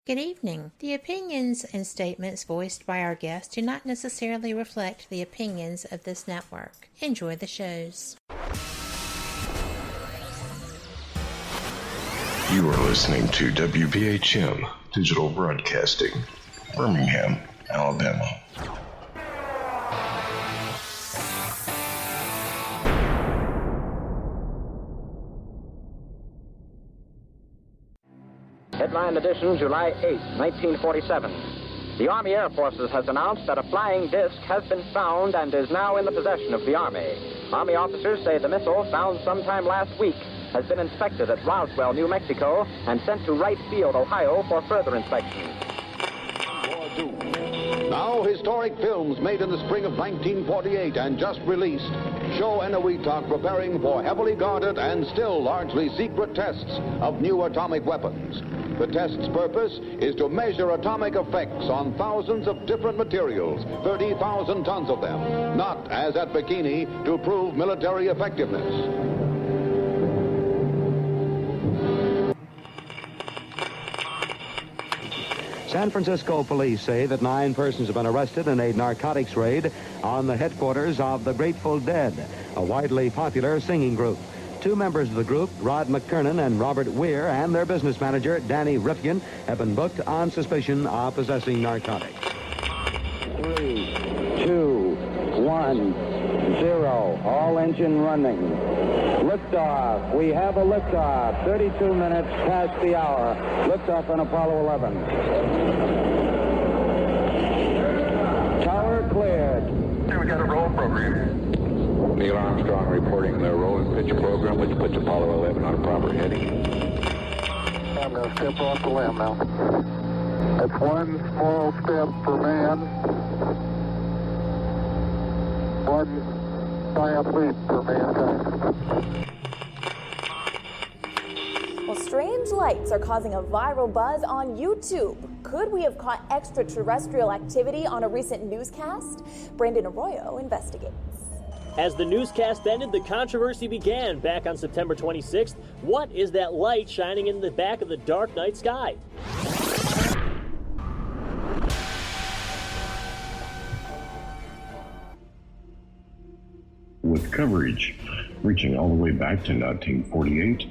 Good evening. The opinions and statements voiced by our guests do not necessarily reflect the opinions of this network. Enjoy the shows. You are listening to WBHM Digital Broadcasting, Birmingham, Alabama. Headline edition, July 8, 1947. The Army Air Forces has announced that a flying disc has been found and is now in the possession of the Army. Army officers say the missile, found sometime last week, has been inspected at Roswell, New Mexico, and sent to Wright Field, Ohio, for further inspection. Now, historic films made in the spring of 1948 and just released show Eniwetok preparing for heavily guarded and still largely secret tests of new atomic weapons. The test's purpose is to measure atomic effects on thousands of different materials, 30,000 tons of them, not, as at Bikini, to prove military effectiveness. San Francisco police say that 9 persons have been arrested in a narcotics raid on the headquarters of the Grateful Dead, a widely popular singing group. 2 members of the group, Rod McKernan and Robert Weir, and their business manager, Danny Rifkin, have been booked on suspicion of possessing narcotics. 3, 2, 1, 0. All engine running. Liftoff. We have a liftoff. 32 minutes past the hour. Liftoff on Apollo 11. Tower cleared. We got a roll program. Neil Armstrong reporting the roll and pitch program, which puts Apollo 11 on a proper heading. I'm going to step off the limb now. That's one small step for man, one giant leap for mankind. Well, strange lights are causing a viral buzz on YouTube. Could we have caught extraterrestrial activity on a recent newscast? Brandon Arroyo investigates. As the newscast ended, the controversy began back on September 26th. What is that light shining in the back of the dark night sky? With coverage reaching all the way back to 1948,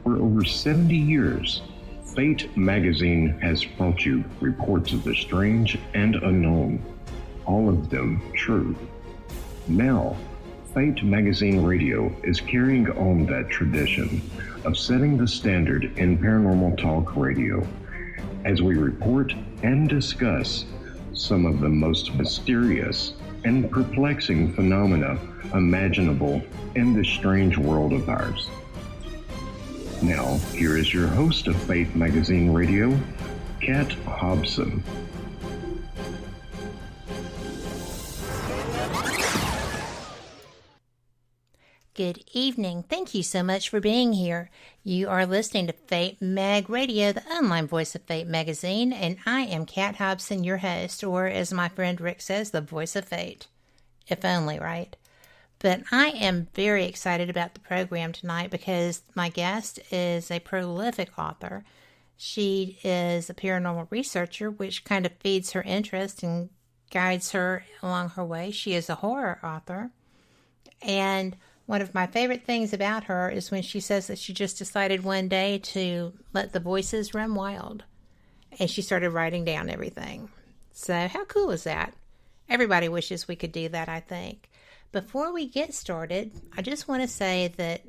for over 70 years, Fate magazine has brought you reports of the strange and unknown, all of them true. Now, Fate Magazine Radio is carrying on that tradition of setting the standard in paranormal talk radio as we report and discuss some of the most mysterious and perplexing phenomena imaginable in this strange world of ours. Now, here is your host of Fate Magazine Radio, Kat Hobson. Good evening. Thank you so much for being here. You are listening to Fate Mag Radio, the online voice of Fate Magazine, and I am Kat Hobson, your host, or as my friend Rick says, the voice of Fate. If only, right? But I am very excited about the program tonight because my guest is a prolific author. She is a paranormal researcher, which kind of feeds her interest and guides her along her way. She is a horror author, and one of my favorite things about her is when she says that she just decided one day to let the voices run wild. And she started writing down everything. So how cool is that? Everybody wishes we could do that, I think. Before we get started, I just want to say that,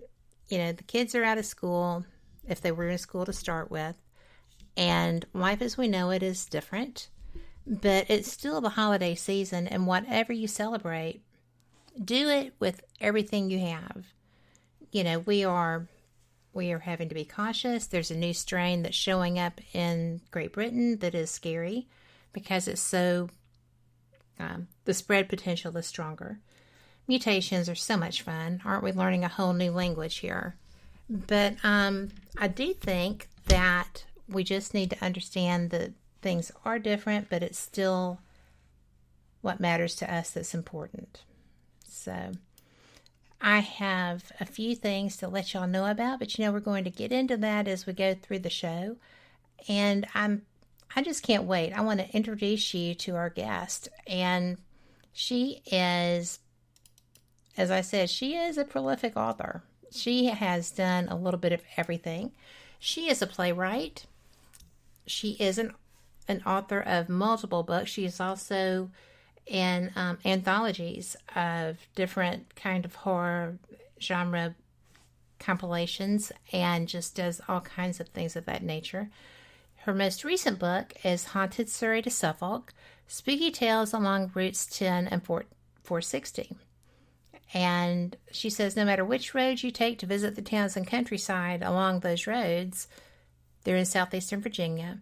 the kids are out of school, if they were in school to start with. And life as we know it is different. But it's still the holiday season, and whatever you celebrate, do it with everything you have. We are having to be cautious. There's a new strain that's showing up in Great Britain that is scary because it's so, the spread potential is stronger. Mutations are so much fun. Aren't we learning a whole new language here? But I do think that we just need to understand that things are different, but it's still what matters to us that's important. So I have a few things to let y'all know about, but we're going to get into that as we go through the show. And I'm I just can't wait. I want to introduce you to our guest. And she is, as I said, she is a prolific author. She has done a little bit of everything. She is a playwright. She is an author of multiple books. She is also in anthologies of different kind of horror genre compilations, and just does all kinds of things of that nature. Her most recent book is Haunted Surrey to Suffolk, Spooky Tales Along Routes 10 and 460. And she says no matter which road you take to visit the towns and countryside along those roads, they're in southeastern Virginia,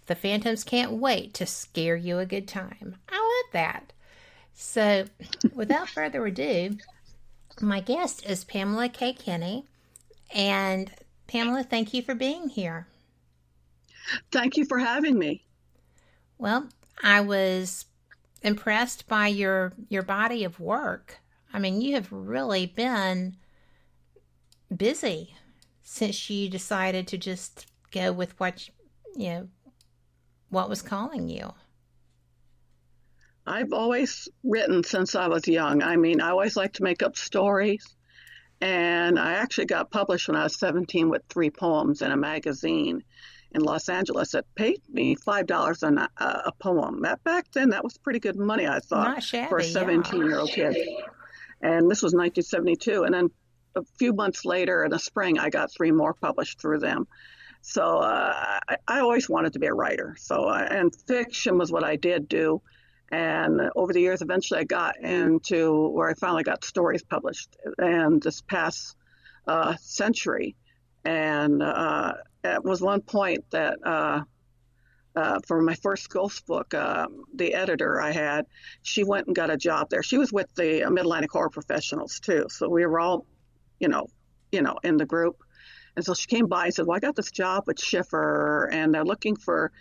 the phantoms can't wait to scare you a good time. I love that. So, without further ado, my guest is Pamela K. Kinney. And Pamela, thank you for being here. Thank you for having me. Well, I was impressed by your body of work. I mean, you have really been busy since you decided to just go with what was calling you. I've always written since I was young. I mean, I always liked to make up stories. And I actually got published when I was 17 with 3 poems in a magazine in Los Angeles. It paid me $5 a poem. Back then, that was pretty good money, I thought, not shabby, for a 17-year-old kid. And this was 1972. And then a few months later in the spring, I got 3 more published through them. So I always wanted to be a writer. And fiction was what I did do. And over the years, eventually I got into where I finally got stories published. And this past century. And it was one point that for my first ghost book, the editor I had, she went and got a job there. She was with the Mid-Atlantic Horror Professionals, too. So we were all, in the group. And so she came by and said, well, I got this job with Schiffer, and they're looking for,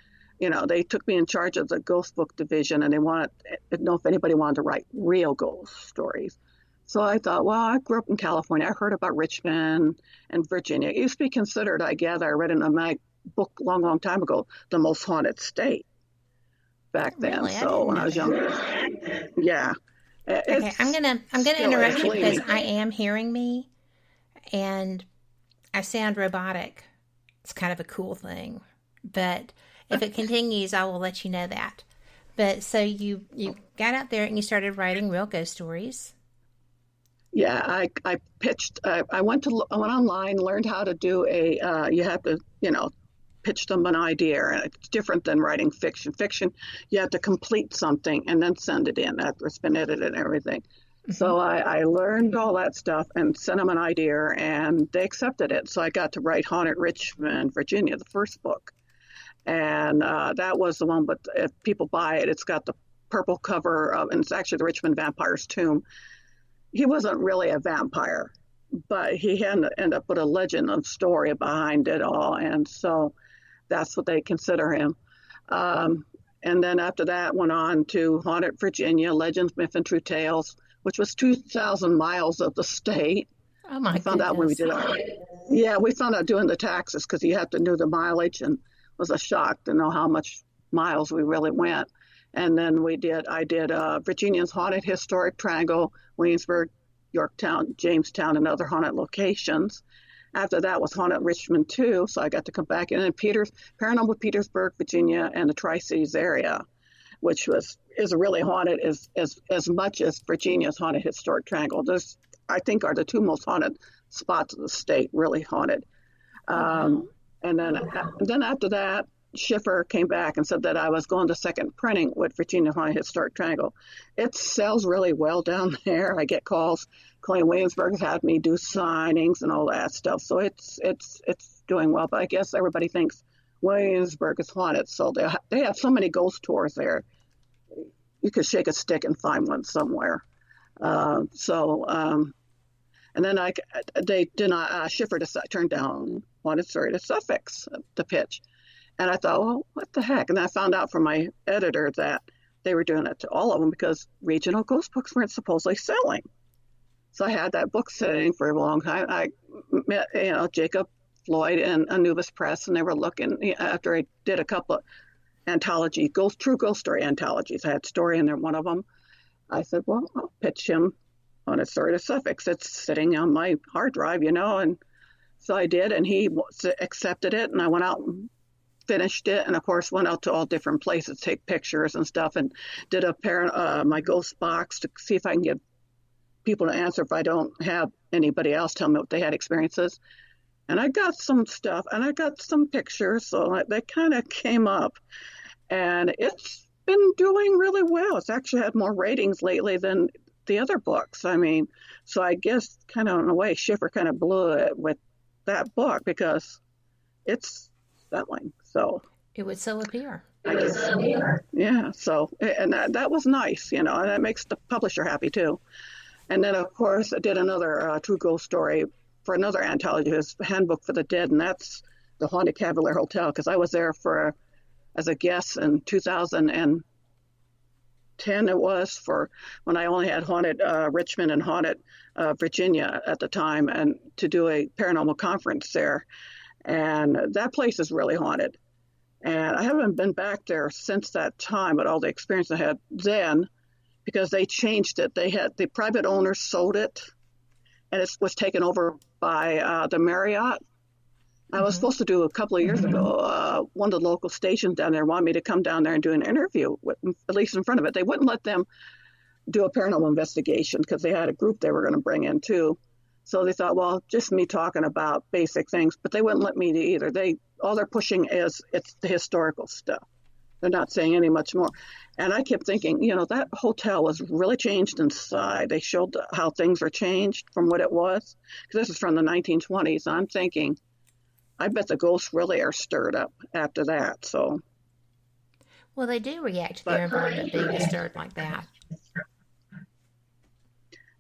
they took me in charge of the ghost book division, and they wanted to know if anybody wanted to write real ghost stories. So I thought, well, I grew up in California. I heard about Richmond and Virginia. It used to be considered, I gather, I read in a book a long, long time ago, the most haunted state back then. Really? So when I was younger, yeah. Okay, I'm gonna interrupt you because I am hearing me, and I sound robotic. It's kind of a cool thing, but if it continues, I will let you know that. But so you got out there and you started writing real ghost stories. Yeah, I pitched. I went online, learned how to do you have to, pitch them an idea, and it's different than writing fiction. Fiction, you have to complete something and then send it in after it's been edited and everything. Mm-hmm. So I learned all that stuff and sent them an idea, and they accepted it. So I got to write Haunted Richmond, Virginia, the first book. And that was the one, but if people buy it, it's got the purple cover and it's actually the Richmond Vampire's Tomb. He wasn't really a vampire, but he had to end up with a legend and story behind it all. And so that's what they consider him. And then after that went on to Haunted Virginia, Legends, Myth, and True Tales, which was 2,000 miles of the state. Oh, my goodness. We found out when we did we found out doing the taxes because you have to know the mileage, and it was a shock to know how much miles we really went. And then I did Virginia's Haunted Historic Triangle, Williamsburg, Yorktown, Jamestown, and other haunted locations. After that was Haunted Richmond, too, so I got to come back. And then Paranormal Petersburg, Virginia, and the Tri-Cities area, which is really haunted as much as Virginia's Haunted Historic Triangle. Those, I think, are the 2 most haunted spots of the state, really haunted. And then after that, Schiffer came back and said that I was going to second printing with Virginia Haunted Historic Triangle. It sells really well down there. I get calls. Colleen Williamsburg has had me do signings and all that stuff. So it's doing well. But I guess everybody thinks Williamsburg is haunted. So they have so many ghost tours there. You could shake a stick and find one somewhere. And then Schiffer turned down Haunted Surrey to Suffolk to pitch. And I thought, well, what the heck? And I found out from my editor that they were doing it to all of them because regional ghost books weren't supposedly selling. So I had that book sitting for a long time. I met, Jacob Floyd and Anubis Press, and they were looking after I did a couple of, anthology, true ghost story anthologies. I had story in there, one of them. I said, well, I'll pitch him on a Story to Suffolk. It's sitting on my hard drive, and so I did, and he accepted it, and I went out and finished it, and of course went out to all different places, take pictures and stuff, and did my ghost box to see if I can get people to answer if I don't have anybody else tell me what they had experiences. And I got some stuff, and I got some pictures, so they kind of came up, and it's been doing really well. It's actually had more ratings lately than the other books. I mean, so I guess kind of in a way, Schiffer kind of blew it with that book because it's selling. So it would so appear. I guess, yeah. So, and that was nice, and that makes the publisher happy too. And then, of course, I did another true ghost story for another anthology, his Handbook for the Dead, and that's the Haunted Cavalier Hotel, because I was there as a guest in 2010. It was for when I only had Haunted Richmond and Haunted Virginia at the time, and to do a paranormal conference there. And that place is really haunted. And I haven't been back there since that time, but all the experience I had then, because they changed it. They had the private owners sold it, and it was taken over by the Marriott. I was supposed to do a couple of years ago. One of the local stations down there wanted me to come down there and do an interview, at least in front of it. They wouldn't let them do a paranormal investigation because they had a group they were going to bring in too. So they thought, well, just me talking about basic things, but they wouldn't let me either. All they're pushing is it's the historical stuff. They're not saying any much more. And I kept thinking, that hotel was really changed inside. They showed how things are changed from what it was. Because this is from the 1920s. I'm thinking, I bet the ghosts really are stirred up after that. So, well, they do react to their environment being disturbed like that.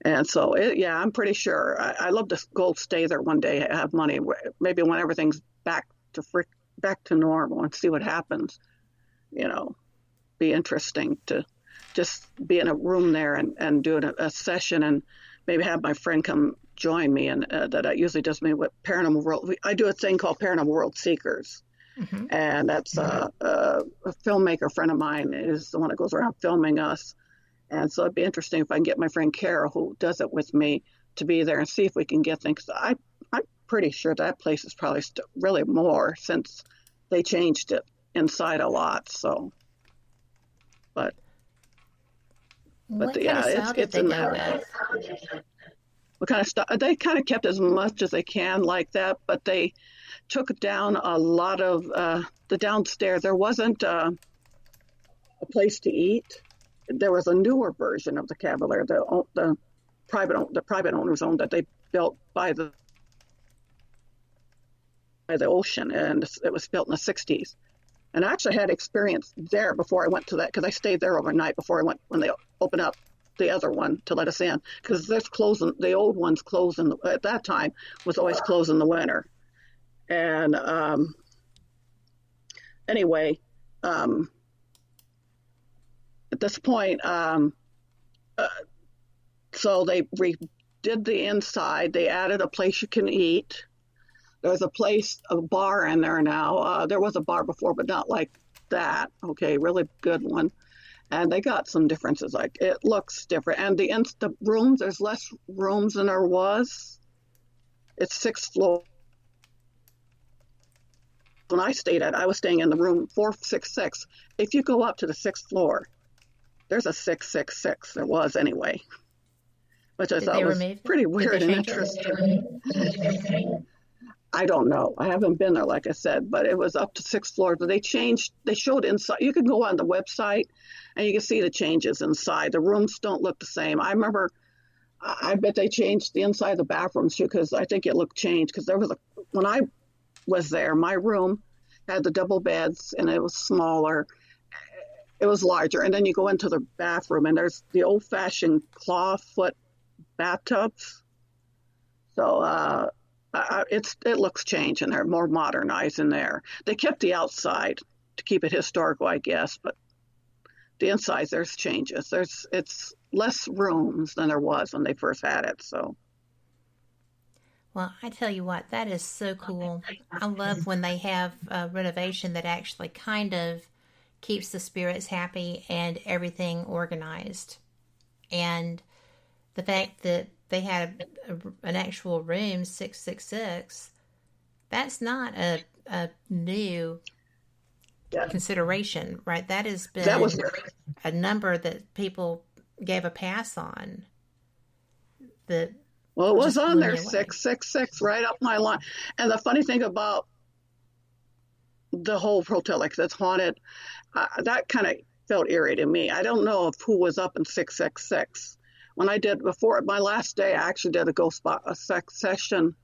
And so, I'm pretty sure. I love to go stay there one day, have money, maybe when everything's back to normal, and see what happens. Be interesting to just be in a room there and do a session, and maybe have my friend come join me, and that usually does me with Paranormal World. I do a thing called Paranormal World Seekers, and that's a filmmaker friend of mine is the one that goes around filming us. And so it'd be interesting if I can get my friend Carol, who does it with me, to be there and see if we can get things. I'm pretty sure that place is probably really more since they changed it inside a lot. So, but it's in there. What kind of stuff? They kind of kept as much as they can like that, but they took down a lot of the downstairs. There wasn't a place to eat. There was a newer version of the Cavalier, the private owners owned that they built by the ocean, and it was built in the 60s. And I actually had experience there before I went to that, because I stayed there overnight before I went when they opened up the other one to let us in, because there's closing. The old one's closing at that time was always closed in the winter. And anyway. At this point, so they redid the inside. They added a place you can eat. There's a bar in there now. There was a bar before, but not like that. Okay, really good one. And they got some differences. Like, it looks different. And the rooms, there's less rooms than there was. It's 6th floor. When I was staying in the room 466. If you go up to the 6th floor, there's a 666. There was anyway, which I thought was pretty weird and interesting. I don't know. I haven't been there, like I said, but it was up to 6th floor. But they showed inside. You can go on the website and you can see the changes inside. The rooms don't look the same. I remember, I bet they changed the inside of the bathrooms too, because I think it looked changed. Because when I was there, my room had the double beds and it was smaller. It was larger. And then you go into the bathroom and there's the old-fashioned clawfoot bathtubs. So it looks changed and they're more modernized in there. They kept the outside to keep it historical, I guess, but the inside, there's changes. It's less rooms than there was when they first had it. So. Well, I tell you what, that is so cool. I love when they have a renovation that actually kind of keeps the spirits happy and everything organized. And the fact that they had an actual room 666, that's not a new consideration, right? That has been a number that people gave a pass on. Well, it was on there, 666, right up my line. And the funny thing about the whole hotel, like that's haunted, that kind of felt eerie to me. I don't know if who was up in 666. When I did before my last day, I actually did a ghost session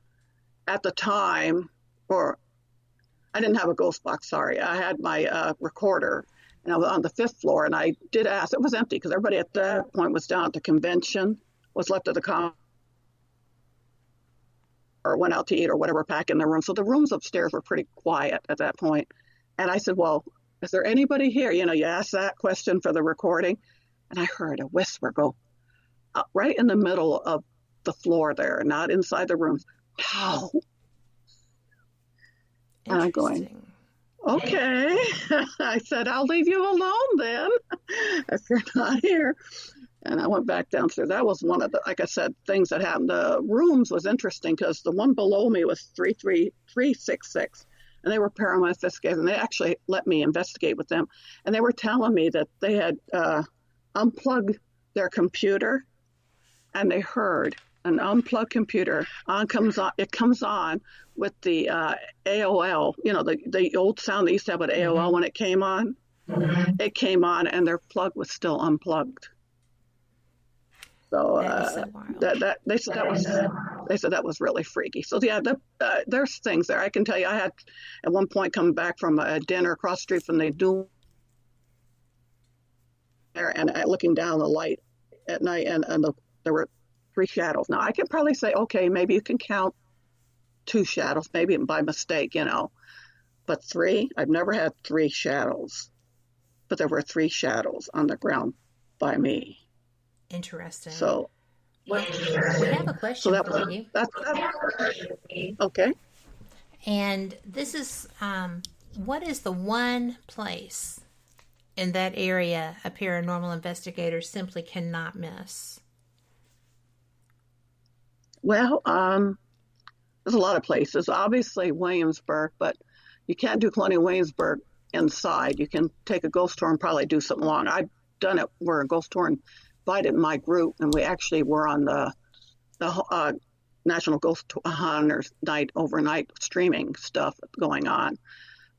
at the time, or I didn't have a ghost box, sorry. I had my recorder, and I was on the 5th floor, and I did ask. It was empty because everybody at that point was down at the convention, was left at the or went out to eat or whatever, back in their room. So the rooms upstairs were pretty quiet at that point. And I said, well, is there anybody here? You know, you asked that question for the recording. And I heard a whisper go right in the middle of the floor there, not inside the room. No. And I'm going, okay. I said, I'll leave you alone then if you're not here. And I went back downstairs. That was one of the, like I said, things that happened. The rooms was interesting because the one below me was 33366, and they were paranormal investigators, and they actually let me investigate with them. And they were telling me that they had unplugged their computer, and they heard an unplugged computer it comes on with the AOL, you know, the old sound they used to have with AOL when it came on. It came on, and their plug was still unplugged. So, they said that was really freaky. So yeah, there's things there. I can tell you, I had at one point come back from a dinner across the street from the do there, and looking down the light at night, and there were 3 shadows. Now I could probably say, okay, maybe you can count 2 shadows, maybe by mistake, you know, but 3. I've never had 3 shadows, but there were 3 shadows on the ground by me. Interesting. So, we have a question for you. Okay. And this is, what is the one place in that area a paranormal investigator simply cannot miss? Well, there's a lot of places. Obviously, Williamsburg, but you can't do Colonial Williamsburg inside. You can take a ghost tour and probably do something long. I've done it where a ghost tour invited my group, and we actually were on the National Ghost Hunters Night overnight streaming stuff going on.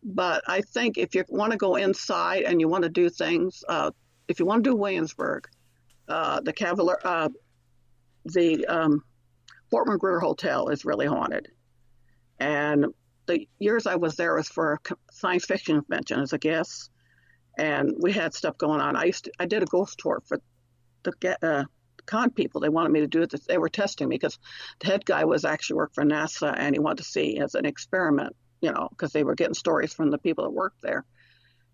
But I think if you want to go inside and you want to do things, if you want to do Williamsburg, the Fort McGruer Hotel is really haunted. And the years I was there was for a science fiction convention as a guest, and we had stuff going on. I did a ghost tour for the con people. They wanted me to do it. They were testing me because the head guy was actually worked for NASA, and he wanted to see as an experiment, you know, because they were getting stories from the people that worked there.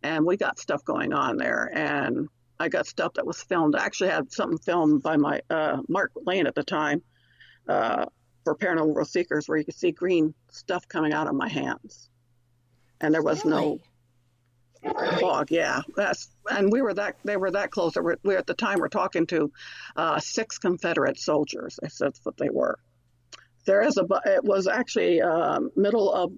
And we got stuff going on there, and I got stuff that was filmed. I actually had something filmed by my Mark Lane at the time for Paranormal World Seekers, where you could see green stuff coming out of my hands, and there was no fog. Yeah, and they were that close. We at the time were talking to 6 Confederate soldiers. That's what they were. It was actually middle of,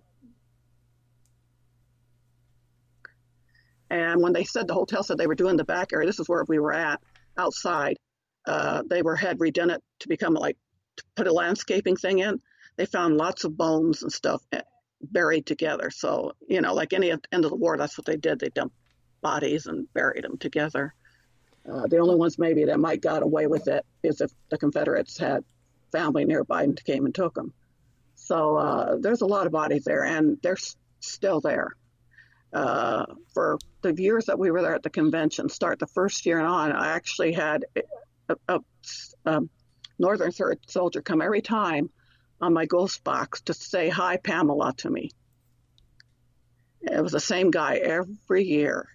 and when they said the hotel said they were doing the back area, this is where we were at outside. They had redone it to become like to put a landscaping thing in. They found lots of bones and stuff buried together. So, you know, like any end of the war, that's what they did. They dumped bodies and buried them together. The only ones maybe that might got away with it is if the Confederates had family nearby and came and took them. So there's a lot of bodies there, and they're still there. For the years that we were there at the convention, start the first year and on, I actually had a Northern Third soldier come every time on my ghost box to say, "Hi, Pamela," to me. It was the same guy every year.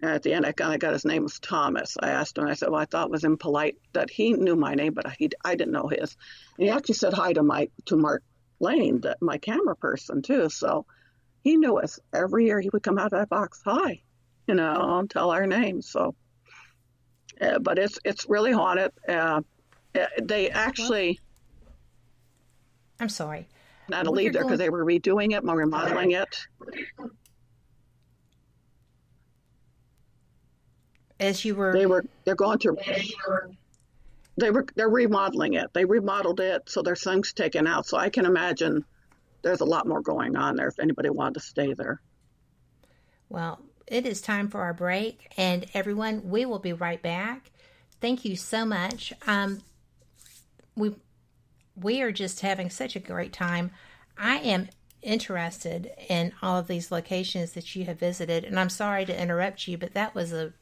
And at the end, I kind of got his name was Thomas. I asked him, I said, well, I thought it was impolite that he knew my name, but I didn't know his. And he actually said hi to Mark Lane, my camera person, too. So he knew us. Every year he would come out of that box, "Hi." tell our names. So, but it's really haunted. They actually. I'm sorry. Not to leave there because they were redoing it, remodeling it. As you were, they're going to. They're remodeling it. They remodeled it, so there's things taken out. So I can imagine there's a lot more going on there if anybody wanted to stay there. Well, it is time for our break, and everyone, we will be right back. Thank you so much. We are just having such a great time. I am interested in all of these locations that you have visited, and I'm sorry to interrupt you, but that was a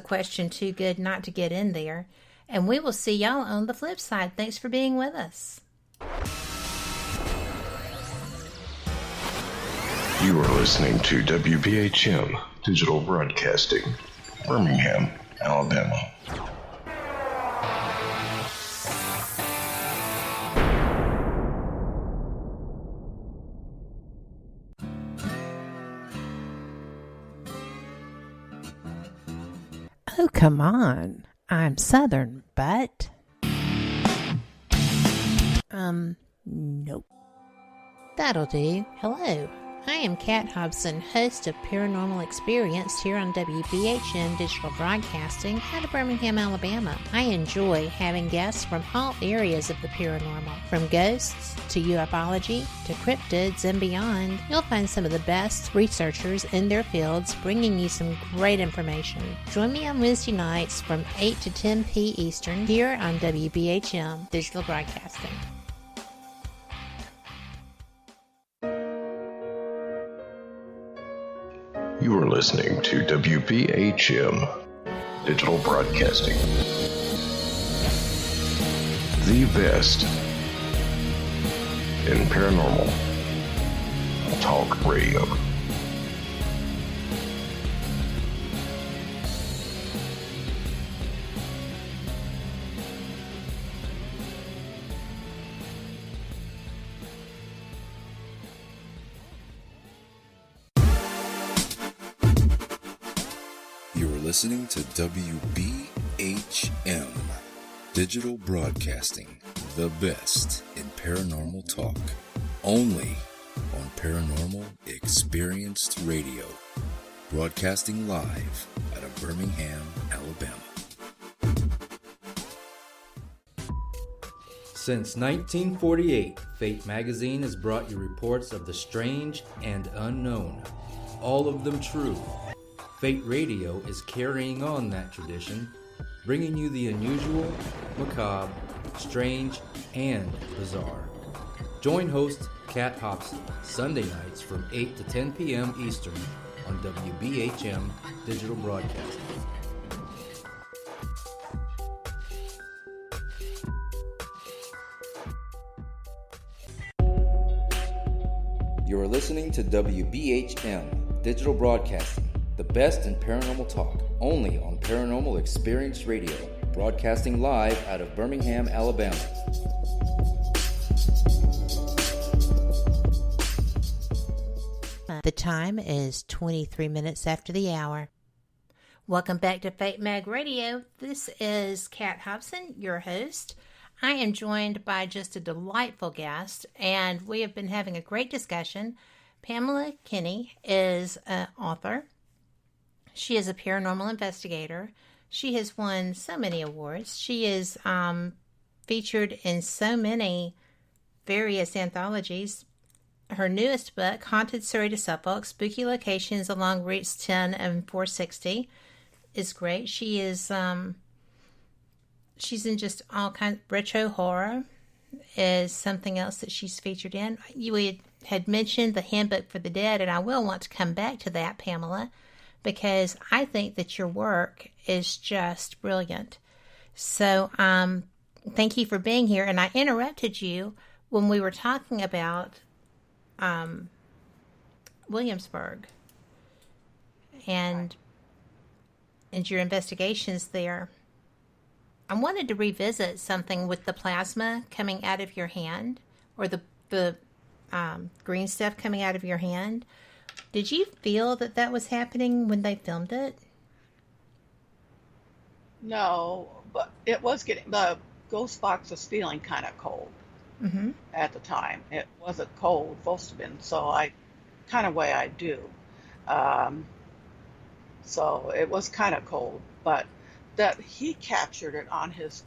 question too good not to get in there. And we will see y'all on the flip side. Thanks for being with us. You are listening to WBHM Digital Broadcasting, Birmingham, Alabama. Oh, come on. I'm Southern, but... nope. That'll do. Hello. I am Kat Hobson, host of Paranormal Experience here on WBHM Digital Broadcasting out of Birmingham, Alabama. I enjoy having guests from all areas of the paranormal, from ghosts to ufology to cryptids and beyond. You'll find some of the best researchers in their fields bringing you some great information. Join me on Wednesday nights from 8 to 10 p. Eastern here on WBHM Digital Broadcasting. You are listening to WBHM Digital Broadcasting, the best in paranormal talk radio. Listening to WBHM Digital Broadcasting, the best in paranormal talk, only on Paranormal Experienced Radio, broadcasting live out of Birmingham, Alabama. Since 1948, Fate magazine has brought you reports of the strange and unknown, all of them true. Fate Radio is carrying on that tradition, bringing you the unusual, macabre, strange, and bizarre. Join host Kat Hobson Sunday nights from 8 to 10 p.m. Eastern on WBHM Digital Broadcasting. You are listening to WBHM Digital Broadcasting, the best in paranormal talk, only on Paranormal Experience Radio, broadcasting live out of Birmingham, Alabama. The time is 23 minutes after the hour. Welcome back to Fate Mag Radio. This is Kat Hobson, your host. I am joined by just a delightful guest, and we have been having a great discussion. Pamela Kinney is an author. She is a paranormal investigator. She has won so many awards. She is featured in so many various anthologies. Her newest book, Haunted Surrey to Suffolk, Spooky Locations Along Routes 10 and 460, is great. She is, she's in just all kinds. Retro horror is something else that she's featured in. You had mentioned the Handbook for the Dead, and I will want to come back to that, Pamela, because I think that your work is just brilliant. So thank you for being here. And I interrupted you when we were talking about Williamsburg and your investigations there. I wanted to revisit something with the plasma coming out of your hand, or the green stuff coming out of your hand. Did you feel that that was happening when they filmed it? No, but it was the ghost box was feeling kind of cold at the time. It wasn't cold, supposed to have been, so I kind of way I do. So it was kind of cold, but that he captured it on his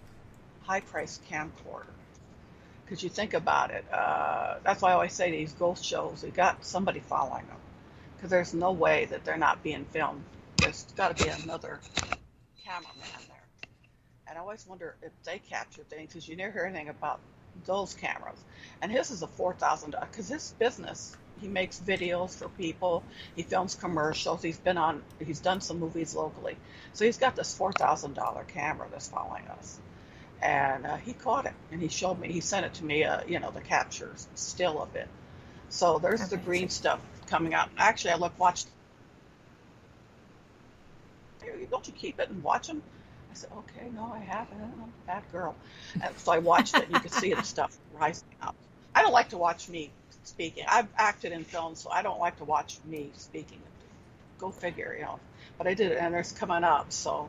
high-priced camcorder. Because you think about it, that's why I always say these ghost shows, they got somebody following them. Because there's no way that they're not being filmed. There's got to be another cameraman there. And I always wonder if they capture things, because you never hear anything about those cameras. And his is a $4,000, because his business, he makes videos for people, he films commercials, he's done some movies locally. So he's got this $4,000 camera that's following us. And he caught it, and he showed me, he sent it to me, the captures still of it. So there's the green stuff coming out. Actually, watched. Don't you keep it and watch them? I said, okay, no, I haven't. I'm a bad girl. And so I watched it, and you could see the stuff rising up. I don't like to watch me speaking. I've acted in films, so I don't like to watch me speaking. Go figure, But I did it, and it's coming up. So,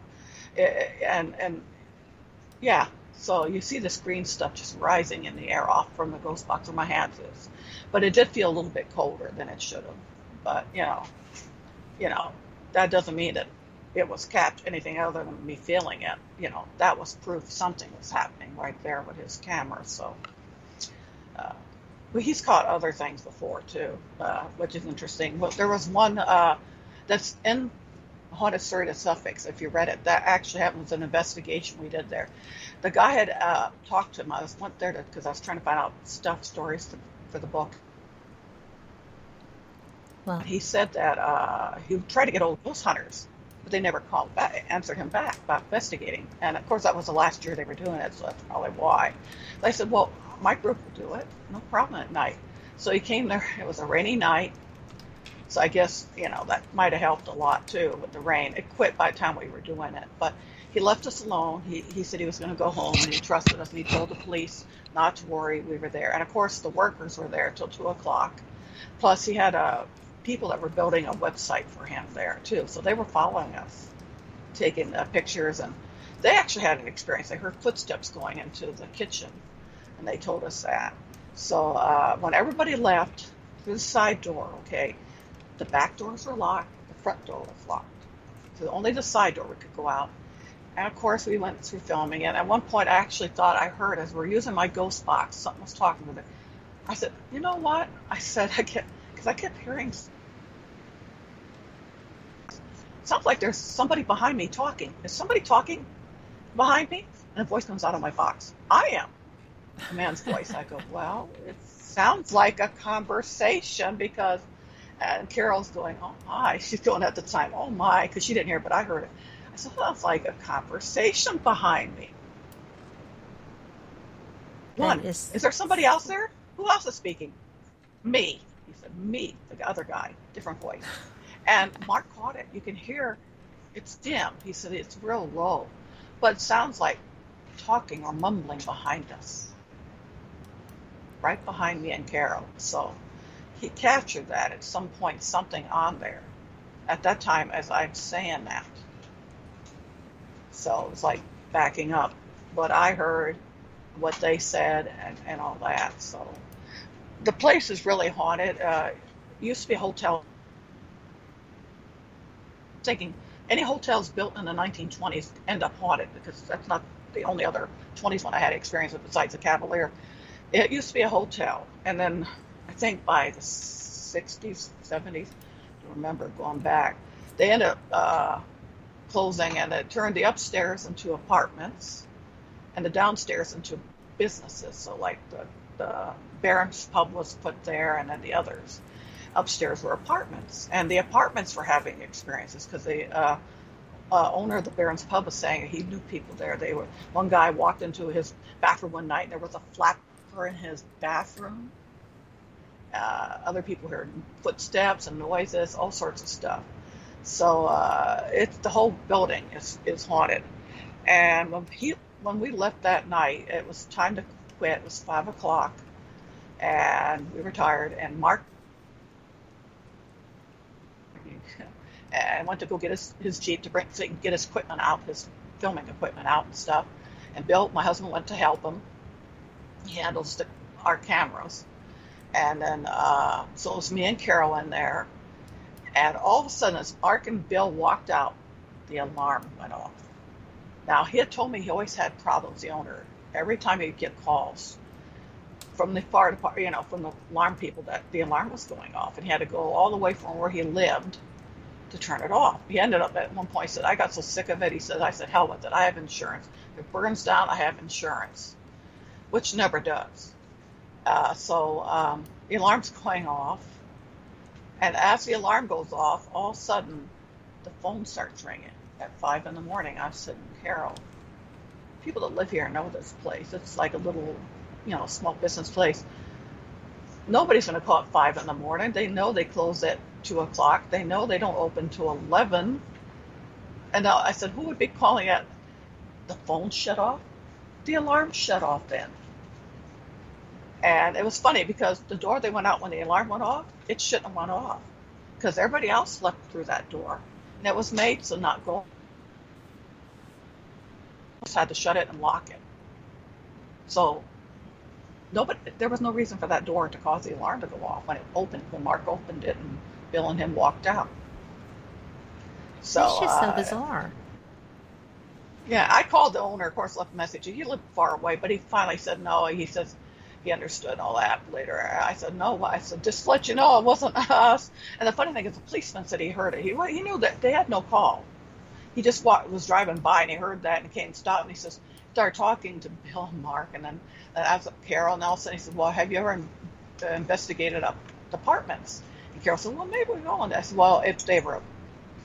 yeah. So you see this green stuff just rising in the air off from the ghost box where my hands is. But it did feel a little bit colder than it should have. But, that doesn't mean that it was anything other than me feeling it. That was proof something was happening right there with his camera. So, but he's caught other things before too, which is interesting. Well, there was one that's in Haunted Story of Suffolk. If you read it, that actually happened with an investigation we did there. The guy had talked to him. I went there because I was trying to find out stories for the book. Wow. He said that he tried to get old ghost hunters, but they never answered him back about investigating. And of course, that was the last year they were doing it, so that's probably why. They said, well, my group will do it, no problem at night. So he came there. It was a rainy night. So I guess, that might have helped a lot too with the rain. It quit by the time we were doing it. But he left us alone. He said he was going to go home, and he trusted us. And he told the police not to worry. We were there. And of course, the workers were there till 2 o'clock. Plus, he had people that were building a website for him there too. So they were following us, taking pictures. And they actually had an experience. They heard footsteps going into the kitchen, and they told us that. So when everybody left through the side door, the back doors were locked, the front door was locked. So only the side door we could go out. And of course, we went through filming. And at one point, I actually thought I heard, as we're using my ghost box, something was talking with it. I said, you know what? I said, because I kept hearing, sounds like there's somebody behind me talking. Is somebody talking behind me? And a voice comes out of my box. I am. A man's voice. I go, well, it sounds like a conversation because... And Carol's going, oh my. She's going at the time, oh my, because she didn't hear it, but I heard it. I said, well, it's like a conversation behind me. Is there somebody else there? Who else is speaking? Me. He said, me, the other guy, different voice. And Mark caught it. You can hear it's dim. He said it's real low, but it sounds like talking or mumbling behind us, right behind me and Carol. So he captured that at some point, something on there at that time as I'm saying that. So it was like backing up what I heard, what they said, and all that. So the place is really haunted. It used to be a hotel. Thinking any hotels built in the 1920s end up haunted, because that's not the only other 20s one I had experience with besides the Cavalier. It used to be a hotel, and then I think by the 60s, 70s, I remember going back, they ended up closing, and it turned the upstairs into apartments and the downstairs into businesses. So like the Baron's Pub was put there, and then the others upstairs were apartments. And the apartments were having experiences because the owner of the Baron's Pub was saying he knew people there. One guy walked into his bathroom one night, and there was a flapper in his bathroom. Other people heard footsteps and noises, all sorts of stuff. So the whole building is haunted. And when we left that night, it was time to quit. It was 5 o'clock, and we were tired. And Mark and went to go get his Jeep to bring, so he could get his equipment out, his filming equipment out and stuff. And Bill, my husband, went to help him. He handles our cameras. And then, so it was me and Carol in there. And all of a sudden, as Mark and Bill walked out, the alarm went off. Now, he had told me he always had problems, the owner. Every time he'd get calls from the fire department, you know, from the alarm people, that the alarm was going off. And he had to go all the way from where he lived to turn it off. He ended up at one point, said, I got so sick of it. He said, I said, hell with it. I have insurance. If it burns down, I have insurance, which never does. So the alarm's going off. And as the alarm goes off, all of a sudden, the phone starts ringing at 5 in the morning. I'm sitting, Carol, people that live here know this place. It's like a little, you know, small business place. Nobody's going to call at 5 in the morning. They know they close at 2 o'clock. They know they don't open till 11. And now I said, who would be calling at? The phone shut off. The alarm shut off then. And it was funny because the door they went out when the alarm went off, it shouldn't have went off because everybody else slept through that door. And it was made so not go. Just had to shut it and lock it. So there was no reason for that door to cause the alarm to go off when it opened, when Mark opened it and Bill and him walked out. So it's just so bizarre. Yeah, I called the owner, of course, left a message. He lived far away, but he finally said no. He says he understood all that later. I said, no. I said, just to let you know, it wasn't us. And the funny thing is, the policeman said he heard it. He knew that they had no call. He just was driving by, and he heard that, and he came and stopped, and he says, started talking to Bill and Mark, and then as Carol Nelson, he said, well, have you ever investigated up apartments? And Carol said, well, maybe we go. And I said, well, if they were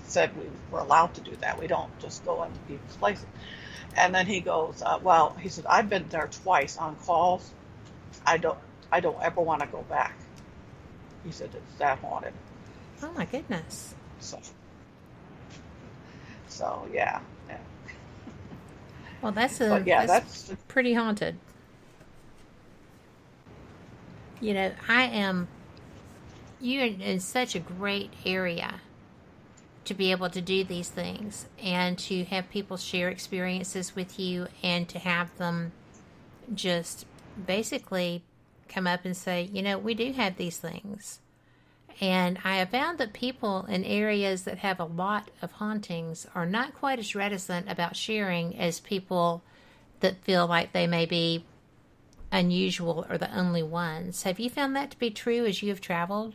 said we were allowed to do that, we don't just go into people's places. And then he goes, well, he said, I've been there twice on calls. I don't ever want to go back. He said it's that haunted. Oh my goodness. So yeah. Well, that's pretty haunted. You know, you're in such a great area to be able to do these things and to have people share experiences with you and to have them just basically come up and say, you know, we do have these things. And I have found that people in areas that have a lot of hauntings are not quite as reticent about sharing as people that feel like they may be unusual or the only ones. Have you found that to be true as you have traveled?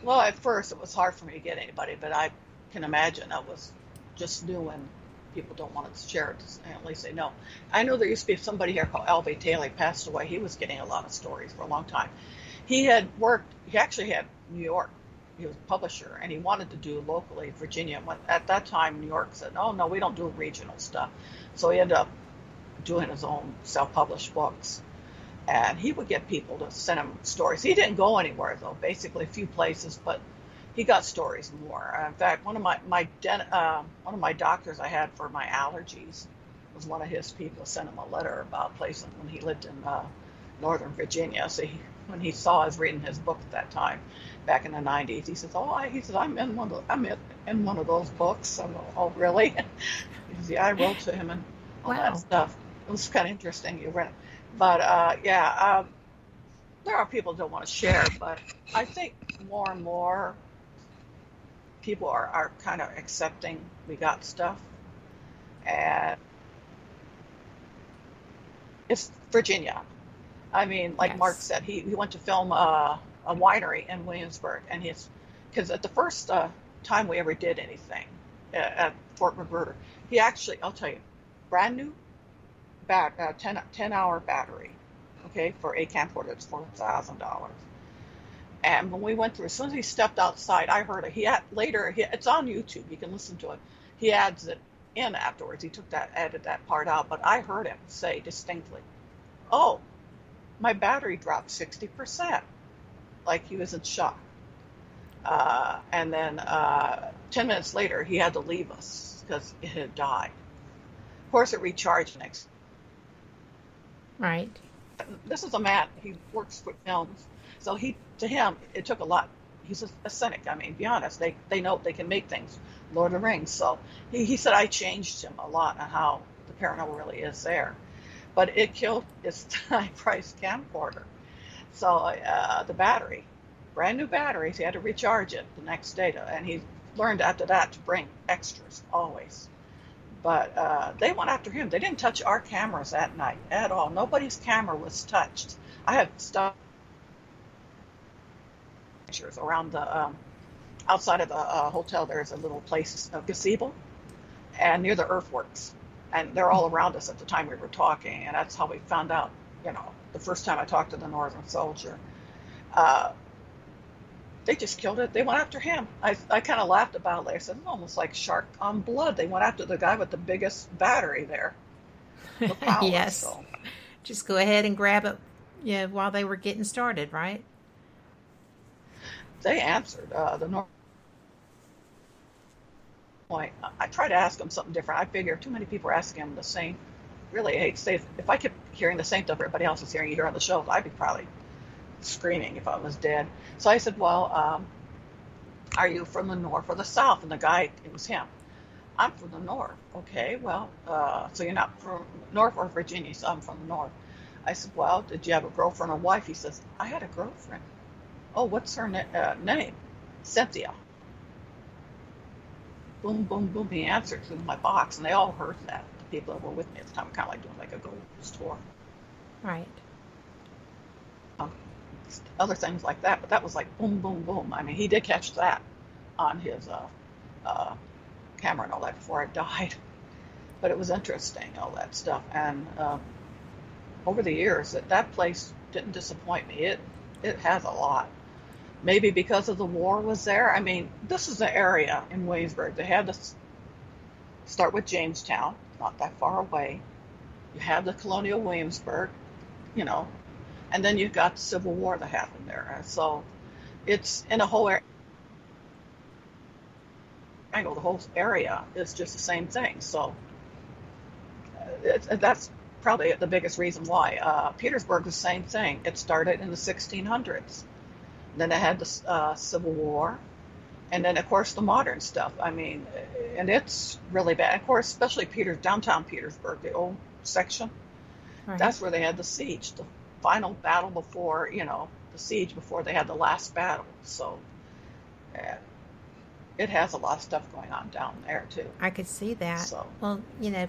Well, at first it was hard for me to get anybody, but I can imagine I was just new and people don't want to share it. At least they know. I know there used to be somebody here called L.V. Taylor. He passed away. He was getting a lot of stories for a long time. He actually had New York. He was a publisher, and he wanted to do locally Virginia. At that time, New York said, oh, no, we don't do regional stuff. So he ended up doing his own self-published books. And he would get people to send him stories. He didn't go anywhere, though, basically a few places, but he got stories more. In fact, one of my doctors I had for my allergies was one of his people. Sent him a letter about a place when he lived in Northern Virginia. So when he saw us reading his book at that time, back in the 90s, he says, I'm in one of those books. I'm oh, really? He says, yeah, I wrote to him and all that stuff. It was kind of interesting. You read it. But, there are people that don't want to share, but I think more and more people are kind of accepting we got stuff. And it's Virginia. I mean, like Mark said, he went to film a winery in Williamsburg, and because at the first time we ever did anything at Fort Magruder, he actually, I'll tell you, brand new 10-hour battery, okay, for a camcorder, it's $4,000. And when we went through, as soon as he stepped outside, I heard it. It's on YouTube, you can listen to it. He adds it in afterwards. He added that part out, but I heard him say distinctly, oh, my battery dropped 60%, like he was in shock. And then 10 minutes later, he had to leave us because it had died. Of course, it recharged next. Right. This is a man, he works with films, so to him, it took a lot. he's a cynic. I mean, be honest, they know they can make things. Lord of the Rings. So he said I changed him a lot on how the paranormal really is there. But it killed his high-priced camcorder. So the battery, brand new batteries, he had to recharge it the next day. And he learned after that to bring extras always. But they went after him. They didn't touch our cameras that night at all. Nobody's camera was touched. I have stuff pictures around the outside of the hotel. There's a little place, a gazebo, and near the earthworks. And they're all around us at the time we were talking. And that's how we found out, the first time I talked to the Northern Soldier. They just killed it. They went after him. I kind of laughed about it. I said, it's almost like Shark on Blood. They went after the guy with the biggest battery there. The power, yes. So. Just go ahead and grab it while they were getting started, right? They answered the North point. I tried to ask them something different. I figure too many people are asking them the same. Really, I hate to say, if I kept hearing the same stuff everybody else is hearing you here on the show, I'd be probably screaming if I was dead. So I said, well, are you from the north or the south? And the guy, it was him. I'm from the north. Okay, well, so you're not from North or Virginia, so I'm from the north. I said, well, did you have a girlfriend or wife? He says, I had a girlfriend. Oh, what's her name? Cynthia. Boom, boom, boom. He answered through my box, and they all heard that. The people that were with me at the time were kind of like doing like a ghost tour. Right. Other things like that, but that was like boom, boom, boom. I mean, he did catch that on his camera and all that before I died. But it was interesting, all that stuff. And over the years, that place didn't disappoint me. It has a lot. Maybe because of the war was there. I mean, this is the area in Williamsburg. They had to start with Jamestown, not that far away. You have the colonial Williamsburg, and then you've got the Civil War that happened there. So it's in a whole area. The whole area is just the same thing. So that's probably the biggest reason why. Petersburg was the same thing. It started in the 1600s. Then they had the Civil War. And then, of course, the modern stuff. I mean, and it's really bad. Of course, especially downtown Petersburg, the old section. Right. That's where they had the siege, the final battle before, the siege before they had the last battle. So it has a lot of stuff going on down there, too. I could see that. So. Well,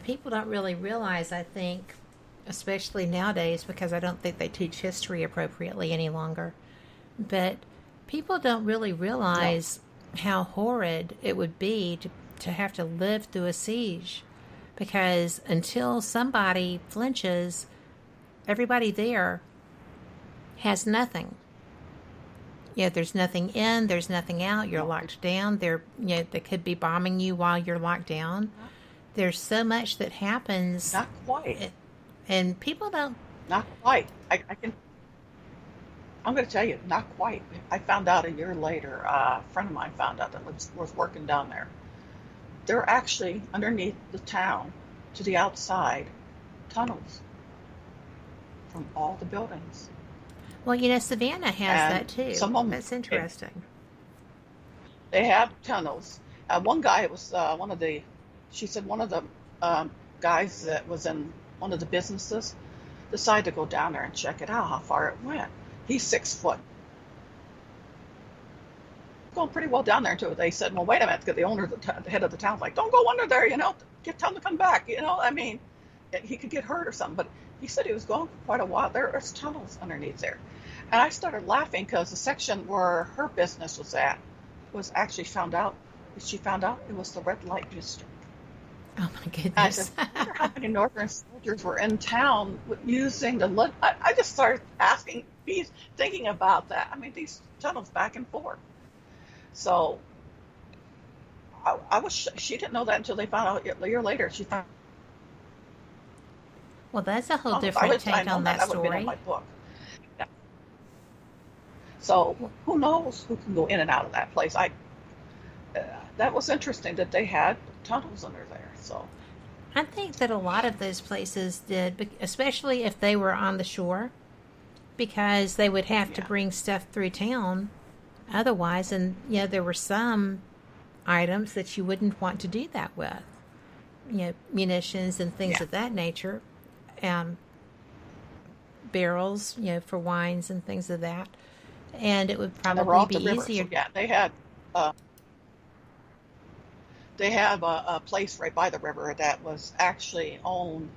people don't really realize, I think, especially nowadays, because I don't think they teach history appropriately any longer, but people don't really realize how horrid it would be to have to live through a siege, because until somebody flinches, everybody there has nothing. There's nothing in, there's nothing out. You're locked down. They could be bombing you while you're locked down. There's so much that happens. Not quite. And people don't. Not quite. I'm going to tell you, not quite. I found out a year later. A friend of mine found out that was working down there. They're actually underneath the town, to the outside, tunnels from all the buildings. Well, Savannah has that too. That's interesting. They have tunnels. One guy was one of the guys that was in one of the businesses decided to go down there and check it out, how far it went. He's 6 foot. Going pretty well down there until they said, well, wait a minute, because the owner, the head of the town's like, don't go under there, tell him to come back, I mean, he could get hurt or something. But he said he was going for quite a while. There's tunnels underneath there. And I started laughing because the section where her business was at was actually she found out it was the red light district. Oh my goodness. I said, I wonder how many Northern soldiers were in town using the I just started thinking about that. I mean, these tunnels back and forth. So she didn't know that until they found out a year later. She found. Well, that's a whole different take on that story. Been in my book. Yeah. So who knows who can go in and out of that place? That was interesting that they had tunnels under there. So I think that a lot of those places did, especially if they were on the shore, because they would have to bring stuff through town. otherwise. And, there were some items that you wouldn't want to do that with, munitions and things of that nature, barrels, for wines and things of that. And it would probably be easier. So, they have a place right by the river that was actually owned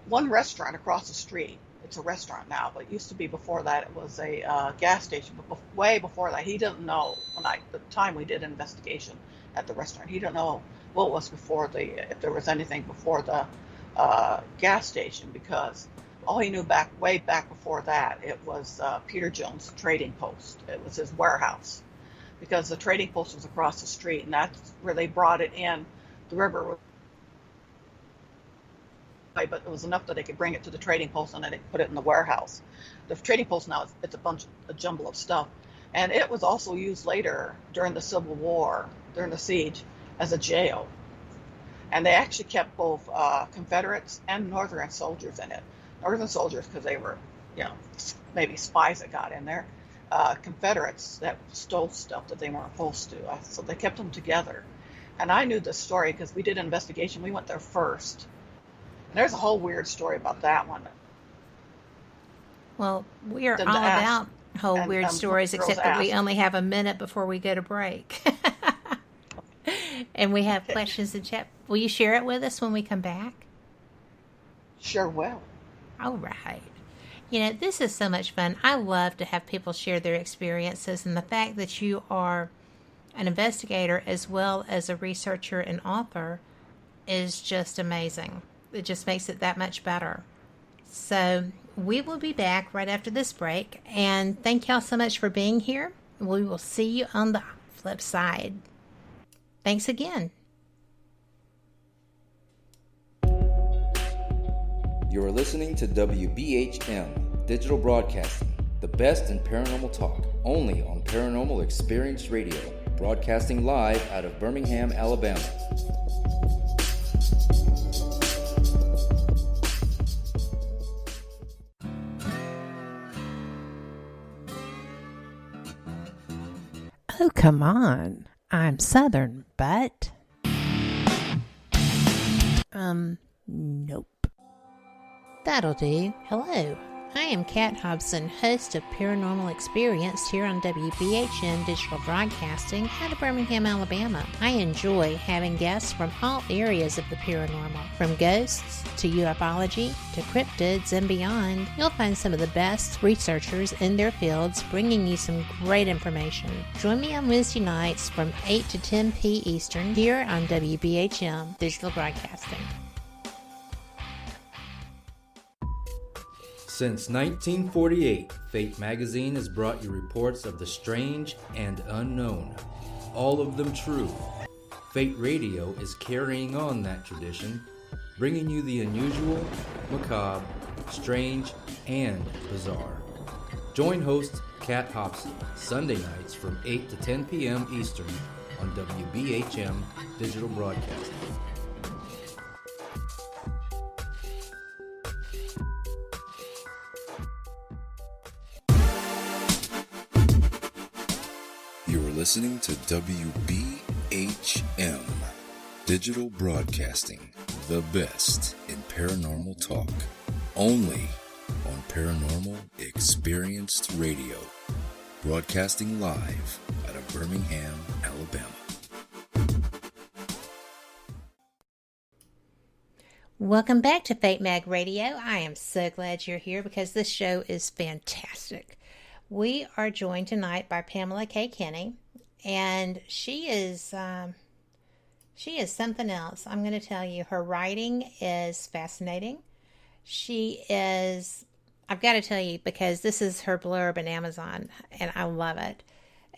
one restaurant across the street. It's a restaurant now, but it used to be before that. It was a gas station, but way before that. He didn't know the time we did an investigation at the restaurant. He didn't know what was before if there was anything before the gas station, because all he knew way back before that, it was Peter Jones' trading post. It was his warehouse, because the trading post was across the street, and that's where they brought it in. The river, but it was enough that they could bring it to the trading post, and then they put it in the warehouse. The trading post now, it's a jumble of stuff. And it was also used later during the Civil War, during the siege, as a jail. And they actually kept both Confederates and Northern soldiers in it. Northern soldiers, because they were, maybe spies that got in there. Confederates that stole stuff that they weren't supposed to. So they kept them together. And I knew this story because we did an investigation. We went there first. And there's a whole weird story about that one. Well, we are all about whole weird stories, except that we only have a minute before we go to break. And we have questions in chat. Will you share it with us when we come back? Sure will. All right. This is so much fun. I love to have people share their experiences, and the fact that you are an investigator as well as a researcher and author is just amazing. It just makes it that much better. So we will be back right after this break, and thank y'all so much for being here. We will see you on the flip side. Thanks again. You are listening to WBHM Digital Broadcasting, the best in paranormal talk, only on Paranormal Experience Radio, broadcasting live out of Birmingham, Alabama. Oh, come on. I'm Southern, but... Nope. That'll do. Hello. I am Kat Hobson, host of Paranormal Experience here on WBHM Digital Broadcasting out of Birmingham, Alabama. I enjoy having guests from all areas of the paranormal, from ghosts to ufology to cryptids and beyond. You'll find some of the best researchers in their fields bringing you some great information. Join me on Wednesday nights from 8 to 10 p. Eastern here on WBHM Digital Broadcasting. Since 1948, Fate magazine has brought you reports of the strange and unknown, all of them true. Fate Radio is carrying on that tradition, bringing you the unusual, macabre, strange, and bizarre. Join host Kat Hobson Sunday nights from 8 to 10 p.m. Eastern on WBHM Digital Broadcasting. Listening to WBHM Digital Broadcasting, the best in paranormal talk, only on Paranormal Experienced Radio, broadcasting live out of Birmingham, Alabama. Welcome back to Fate Mag Radio. I am so glad you're here because this show is fantastic. We are joined tonight by Pamela K. Kinney. And she is something else. I'm going to tell you, her writing is fascinating. I've got to tell you, because this is her blurb on Amazon, and I love it.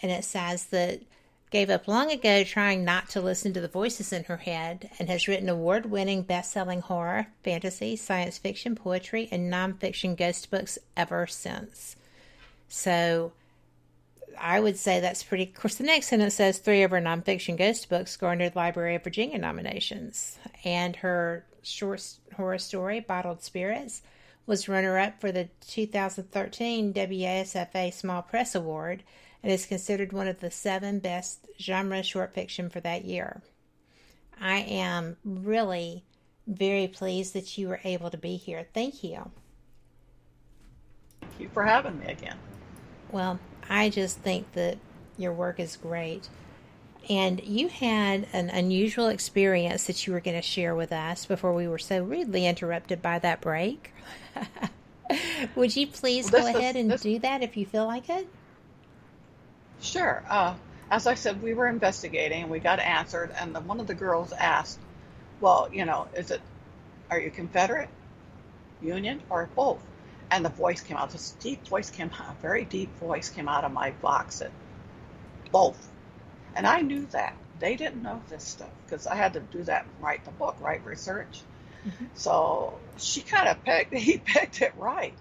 And it says that gave up long ago trying not to listen to the voices in her head, and has written award-winning best-selling horror, fantasy, science fiction, poetry, and nonfiction ghost books ever since. So I would say that's pretty... Of course, the next sentence says 3 of her nonfiction ghost books garnered Library of Virginia nominations. And her short horror story, Bottled Spirits, was runner-up for the 2013 WSFA Small Press Award and is considered one of the 7 best genre short fiction for that year. I am really very pleased that you were able to be here. Thank you. Thank you for having me again. Well, I just think that your work is great. And you had an unusual experience that you were going to share with us before we were so rudely interrupted by that break. Would you please go ahead and do that if you feel like it? Sure. As I said, we were investigating and we got answered, and one of the girls asked, well, are you Confederate, Union, or both? And the voice came out, this deep voice came out, a very deep voice came out of my box, said, both. And I knew that. They didn't know this stuff because I had to do that, write the book, write research. Mm-hmm. So he pegged it right.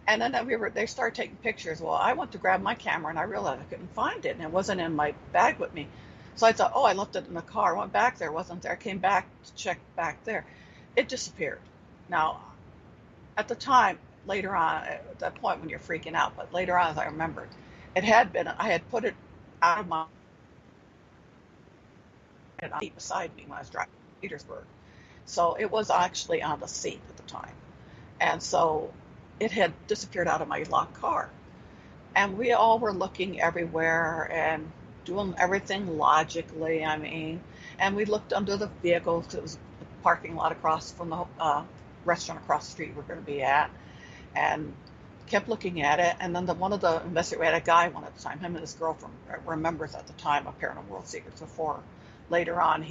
And then they started taking pictures. Well, I went to grab my camera and I realized I couldn't find it and it wasn't in my bag with me. So I thought, I left it in the car. Went back there, wasn't there. Came back to check back there. It disappeared. Now, at the time, later on, at that point when you're freaking out, but later on, as I remembered, I had put it out of my seat beside me when I was driving to Petersburg. So it was actually on the seat at the time. And so it had disappeared out of my locked car. And we all were looking everywhere and doing everything logically, and we looked under the vehicles. It was a parking lot across from the restaurant across the street we're going to be at, and kept looking at it. And then one of the investigators, we had a guy one at the time, him and his girlfriend were members at the time of Paranormal World Secrets before. Later on,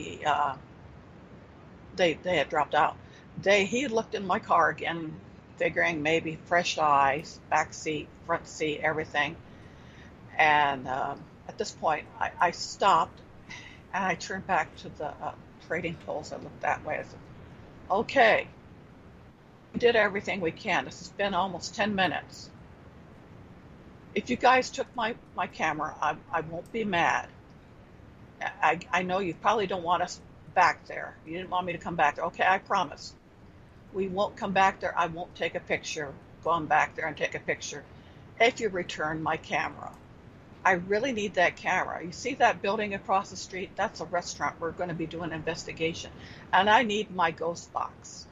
they had dropped out. He had looked in my car again, figuring maybe fresh eyes, back seat, front seat, everything. And at this point, I stopped and I turned back to the trading post. I looked that way. I said, okay, we did everything we can. This has been almost 10 minutes. If you guys took my camera, I won't be mad. I know you probably don't want us back there. You didn't want me to come back there. Okay, I promise. We won't come back there. I won't take a picture, going back there and take a picture if you return my camera. I really need that camera. You see that building across the street? That's a restaurant. We're going to be doing an investigation. And I need my ghost box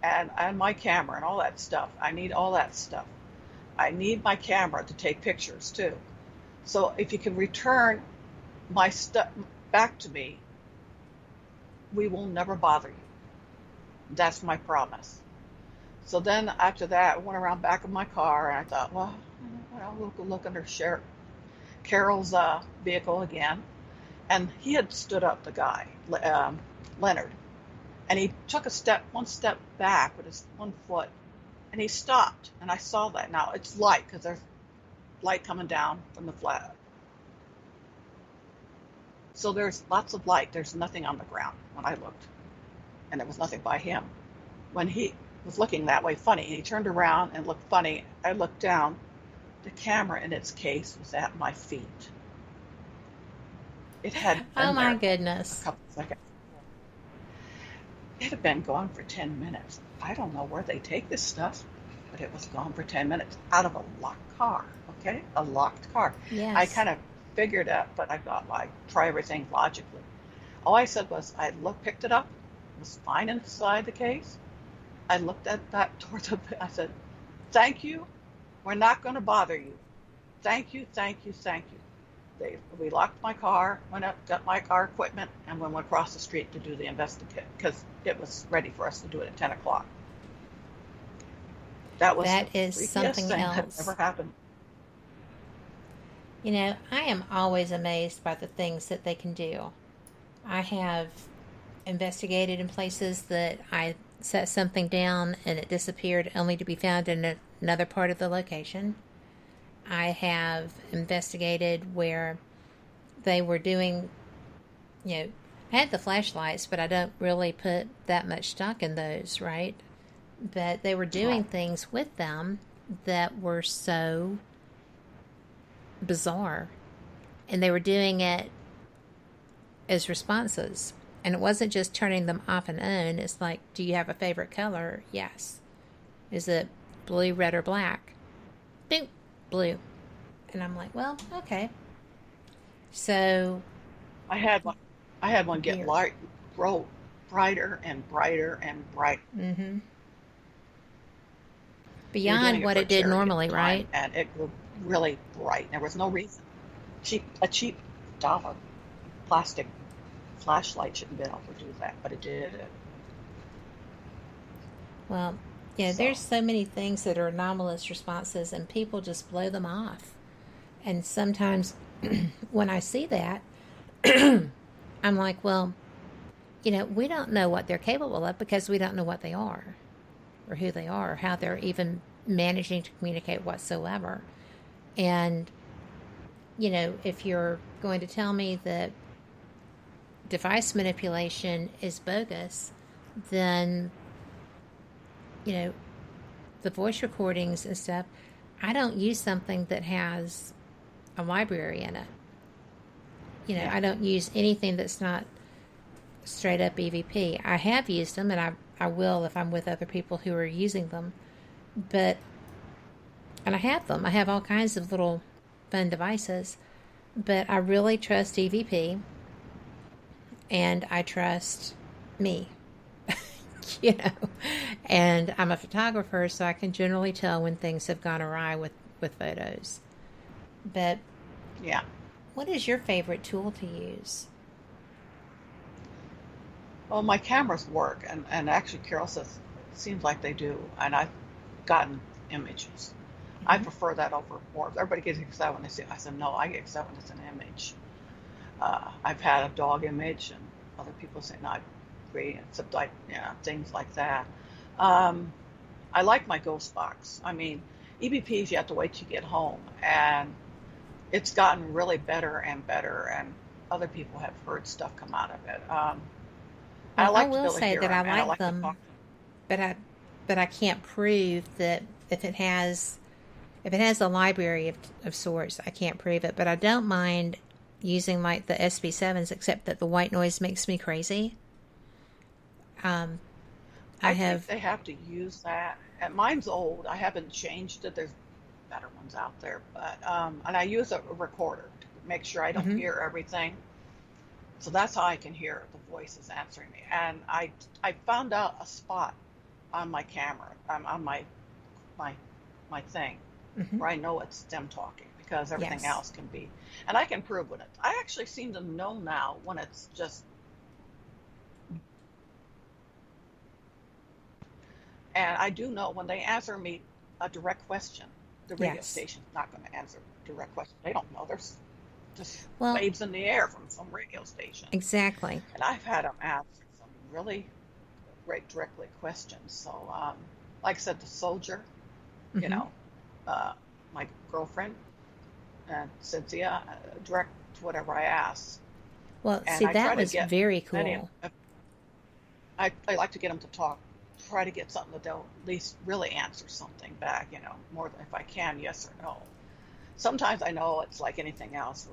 and my camera and all that stuff. I need all that stuff. I need my camera to take pictures too. So if you can return my stuff back to me, we will never bother you. That's my promise. So then after that, I went around back of my car and I thought, well, I'll look under Carol's vehicle again. And he had stood up, the guy, Leonard, and he took one step back with his one foot, and he stopped. And I saw that. Now it's light because there's light coming down from the flat. So there's lots of light. There's nothing on the ground when I looked. And there was nothing by him. When he was looking that way funny, he turned around and looked funny. I looked down. The camera in its case was at my feet. It had been oh my there goodness. a couple seconds. It had been gone for 10 minutes. I don't know where they take this stuff, but it was gone for 10 minutes out of a locked car, okay? A locked car. Yes. I kind of figured out, but I thought, well, I'd try everything logically. All I said was, picked it up, it was fine inside the case. I looked at that towards I said, thank you. We're not going to bother you. Thank you, thank you, thank you. We locked my car, went up, got my car equipment, and went across the street to do the investigation because it was ready for us to do it at 10 o'clock. That is something else. That never happened. You know, I am always amazed by the things that they can do. I have investigated in places that I set something down and it disappeared only to be found in another part of the location. I have investigated where they were doing, I had the flashlights, but I don't really put that much stock in those, right? But they were doing things with them that were so bizarre. And they were doing it as responses. And it wasn't just turning them off and on. It's like, do you have a favorite color? Yes. Is it blue, red, or black? Boop, blue. And I'm like, well, okay. So I had one get grow brighter and brighter and brighter. Mm-hmm. Beyond what it did normally, right? And it grew really bright. There was no reason. A cheap dollar plastic flashlight shouldn't be able to do that, but it did. Well, yeah, there's so many things that are anomalous responses, and people just blow them off. And sometimes when I see that, I'm like, well, we don't know what they're capable of because we don't know what they are or who they are or how they're even managing to communicate whatsoever. And, if you're going to tell me that device manipulation is bogus, then, the voice recordings and stuff, I don't use something that has a library in it. I don't use anything that's not straight up EVP. I have used them, and I will if I'm with other people who are using them. And I have them. I have all kinds of little fun devices. But I really trust EVP, and I trust me. And I'm a photographer, so I can generally tell when things have gone awry with photos. But yeah, what is your favorite tool to use? Well, my cameras work, and actually Carol says it seems like they do, and I've gotten images. Mm-hmm. I prefer that over words. Everybody gets excited when they see it. I said, no, I get excited when it's an image. I've had a dog image, and other people say, no, I agree, except things like that. I like my ghost box. I mean, EVPs, you have to wait till you get home, and it's gotten really better and better, and other people have heard stuff come out of it. I will say that I like them, but I can't prove that if it has a library of sorts, I can't prove it. But I don't mind using like the SB7s, except that the white noise makes me crazy. I think they have to use that. And mine's old. I haven't changed it. There's better ones out there, but and I use a recorder to make sure I don't hear everything. So that's how I can hear the voices answering me. And I found out a spot on my camera, on my thing, where I know it's them talking, because everything else can be. And I can prove when it's. I actually seem to know now when it's just. And I do know when they answer me a direct question, the radio station's not going to answer a direct question. They don't know. There's just waves in the air from some radio station. Exactly. And I've had them answer some really great directly questions. So, like I said, the soldier, my girlfriend, and Cynthia, direct to whatever I ask. Well, and see, that was very cool. I like to get them to talk. Try to get something that they'll at least really answer something back, more than if I can, yes or no. Sometimes I know it's like anything else.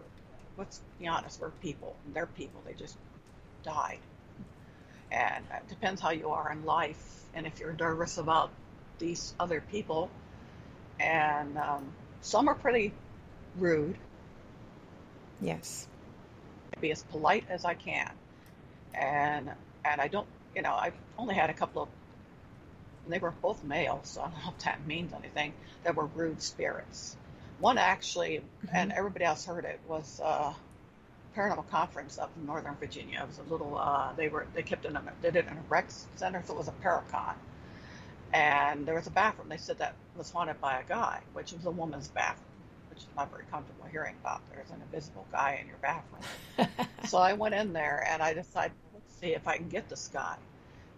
Let's be honest, we're people. They're people. They just died. And it depends how you are in life, and if you're nervous about these other people. And some are pretty rude. Yes. Be as polite as I can. And I don't, I've only had a couple of, and they were both male, so I don't know if that means anything, that were rude spirits. One actually, and everybody else heard it, was a paranormal conference up in Northern Virginia. It was a little, they did it in a rec center, so it was a Paracon. And there was a bathroom. They said that was haunted by a guy, which was a woman's bathroom, which is not very comfortable hearing about. There's an invisible guy in your bathroom. So I went in there, and I decided, let's see if I can get this guy.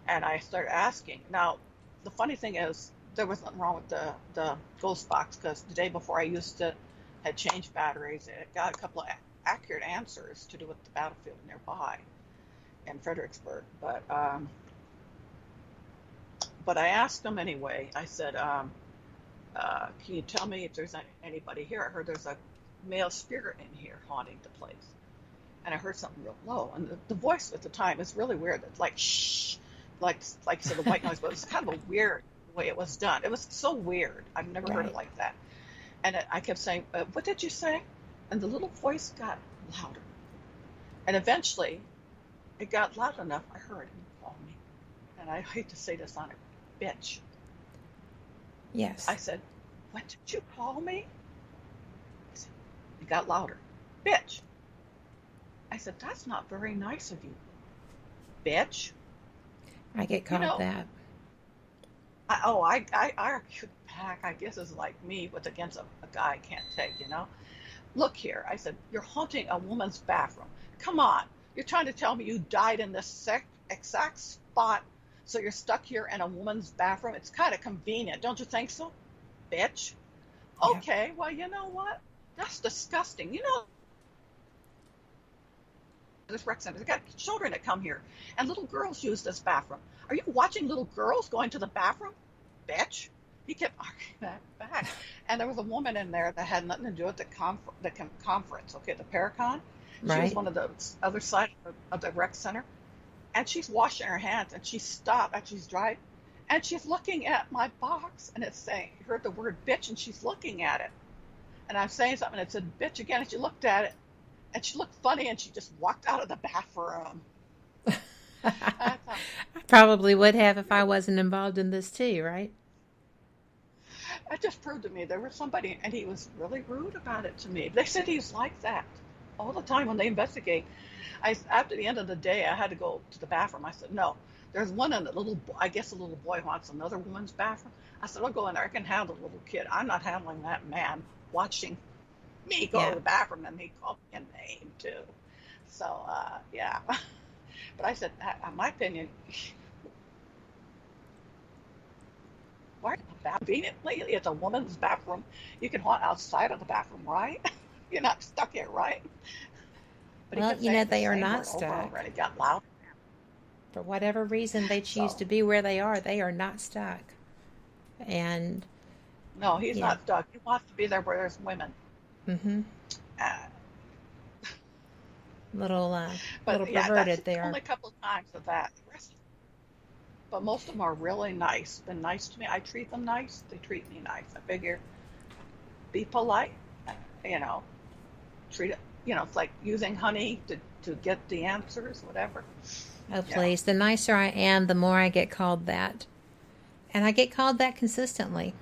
And I started asking. Now, the funny thing is, there was nothing wrong with the ghost box, because the day before I used it, had changed batteries. It got a couple of accurate answers to do with the battlefield nearby in Fredericksburg. But I asked them anyway. I said, can you tell me if there's anybody here? I heard there's a male spirit in here haunting the place. And I heard something real low. And the voice at the time is really weird. It's like, shh, like so the white noise, but it was kind of a weird way it was done. It was so weird. I've never heard it like that. And I kept saying, what did you say? And the little voice got louder. And eventually, it got loud enough, I heard him call me. And I hate to say this on it, bitch. Yes. I said, what did you call me? He said, it got louder. Bitch. I said, that's not very nice of you. Bitch. I get called that. I argued back. I guess it's like me, but against a guy I can't take, Look here. I said, you're haunting a woman's bathroom. Come on. You're trying to tell me you died in this exact spot, so you're stuck here in a woman's bathroom? It's kind of convenient. Don't you think so, bitch? Yeah. Okay, well, you know what? That's disgusting. This rec center, they got children that come here, and little girls use this bathroom. Are you watching little girls going to the bathroom? Bitch. He kept arguing that back. And there was a woman in there that had nothing to do with the conference, okay, the Paracon. She was one of the other side of the rec center. And she's washing her hands, and she stopped as she's driving, and she's looking at my box, and it's saying, you heard the word bitch, and she's looking at it. And I'm saying something, and it said bitch again, and she looked at it, and she looked funny, and she just walked out of the bathroom. I probably would have if I wasn't involved in this too, right? It just proved to me there was somebody, and he was really rude about it to me. They said he's like that all the time when they investigate. After the end of the day, I had to go to the bathroom. I said, no, there's one in I guess a little boy wants another woman's bathroom. I said, I'll go in there. I can handle the little kid. I'm not handling that man watching me go to the bathroom, and he called me a name too. So, yeah. But I said, in my opinion, why conveniently it's a woman's bathroom? You can haunt outside of the bathroom, right? You're not stuck here, right? But well, they are not stuck. It got loud. For whatever reason they choose to be where they are not stuck. And no, he's not stuck. He wants to be there where there's women. Mm-hmm. Little perverted that's there. Only a couple of times of that. But most of them are really nice. Been nice to me. I treat them nice. They treat me nice. I figure, be polite. Treat it. It's like using honey to get the answers, whatever. Oh, please. The nicer I am, the more I get called that. And I get called that consistently.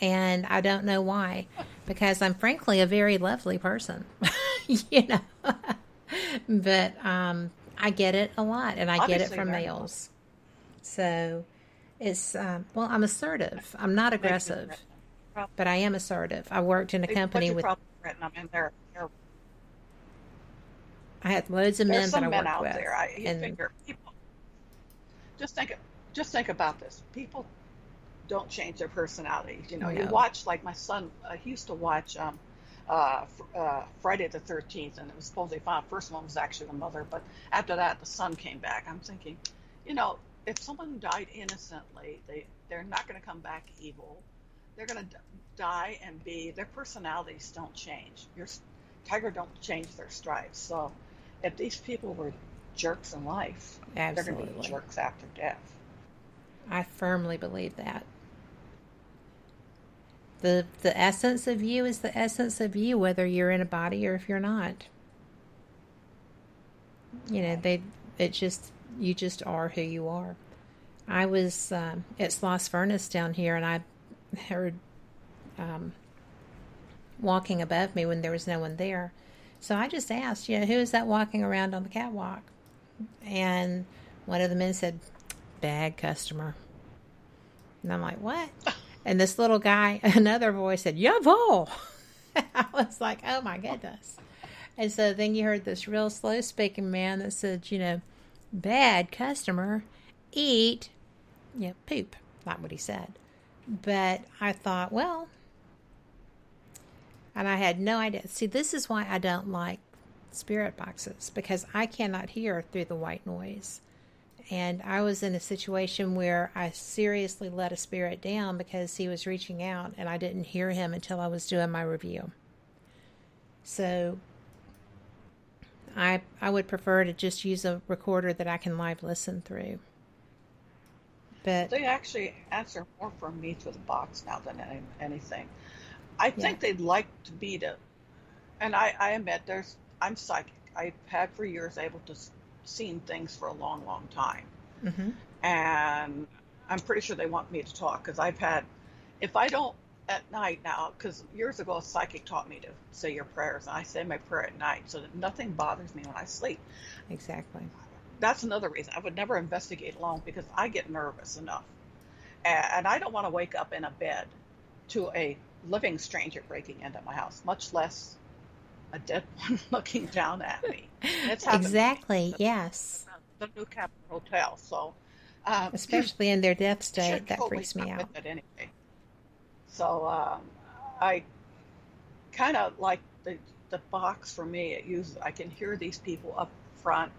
And I don't know why. Because I'm frankly a very lovely person. But I get it a lot. And I get it from males. So it's, I'm assertive. I'm not aggressive. But I am assertive. I worked in a company with... I'm in there. I had loads of men that I worked out with. There. Figure people. Just think about this. People don't change their personalities. No. You watch, like my son. He used to watch Friday the 13th, and it was supposedly fine. First one was actually the mother, but after that, the son came back. I'm thinking, if someone died innocently, they're not going to come back evil. They're going to die and their personalities don't change. Your tiger don't change their stripes. So if these people were jerks in life, they're going to be jerks after death. I firmly believe that. The essence of you is the essence of you, whether you're in a body or if you're not. You just are who you are. I was at Sloss Furnace down here, and I heard walking above me when there was no one there. So I just asked, who is that walking around on the catwalk? And one of the men said, bad customer. And I'm like, what? And this little guy, another voice said, Jawohl. I was like, oh my goodness. And so then you heard this real slow speaking man that said, bad customer, eat, poop. Not what he said. But I thought, well, and I had no idea. See, this is why I don't like spirit boxes, because I cannot hear through the white noise. And I was in a situation where I seriously let a spirit down because he was reaching out, and I didn't hear him until I was doing my review. So I would prefer to just use a recorder that I can live listen through. But they actually answer more for me through the box now than anything. I think they'd like to be and I admit I'm psychic. I've had for years able to seen things for a long, long time. Mm-hmm. And I'm pretty sure they want me to talk because I've had, if I don't at night now, because years ago a psychic taught me to say your prayers, and I say my prayer at night so that nothing bothers me when I sleep. Exactly. That's another reason I would never investigate alone, because I get nervous enough. And I don't want to wake up in a bed to a living stranger breaking into my house, much less a dead one looking down at me. It's happened Exactly, yes. The New Capitol Hotel, so... especially in their death state, that totally freaks me out. with it anyway. So I kind of like the box for me. It uses, I can hear these people up front,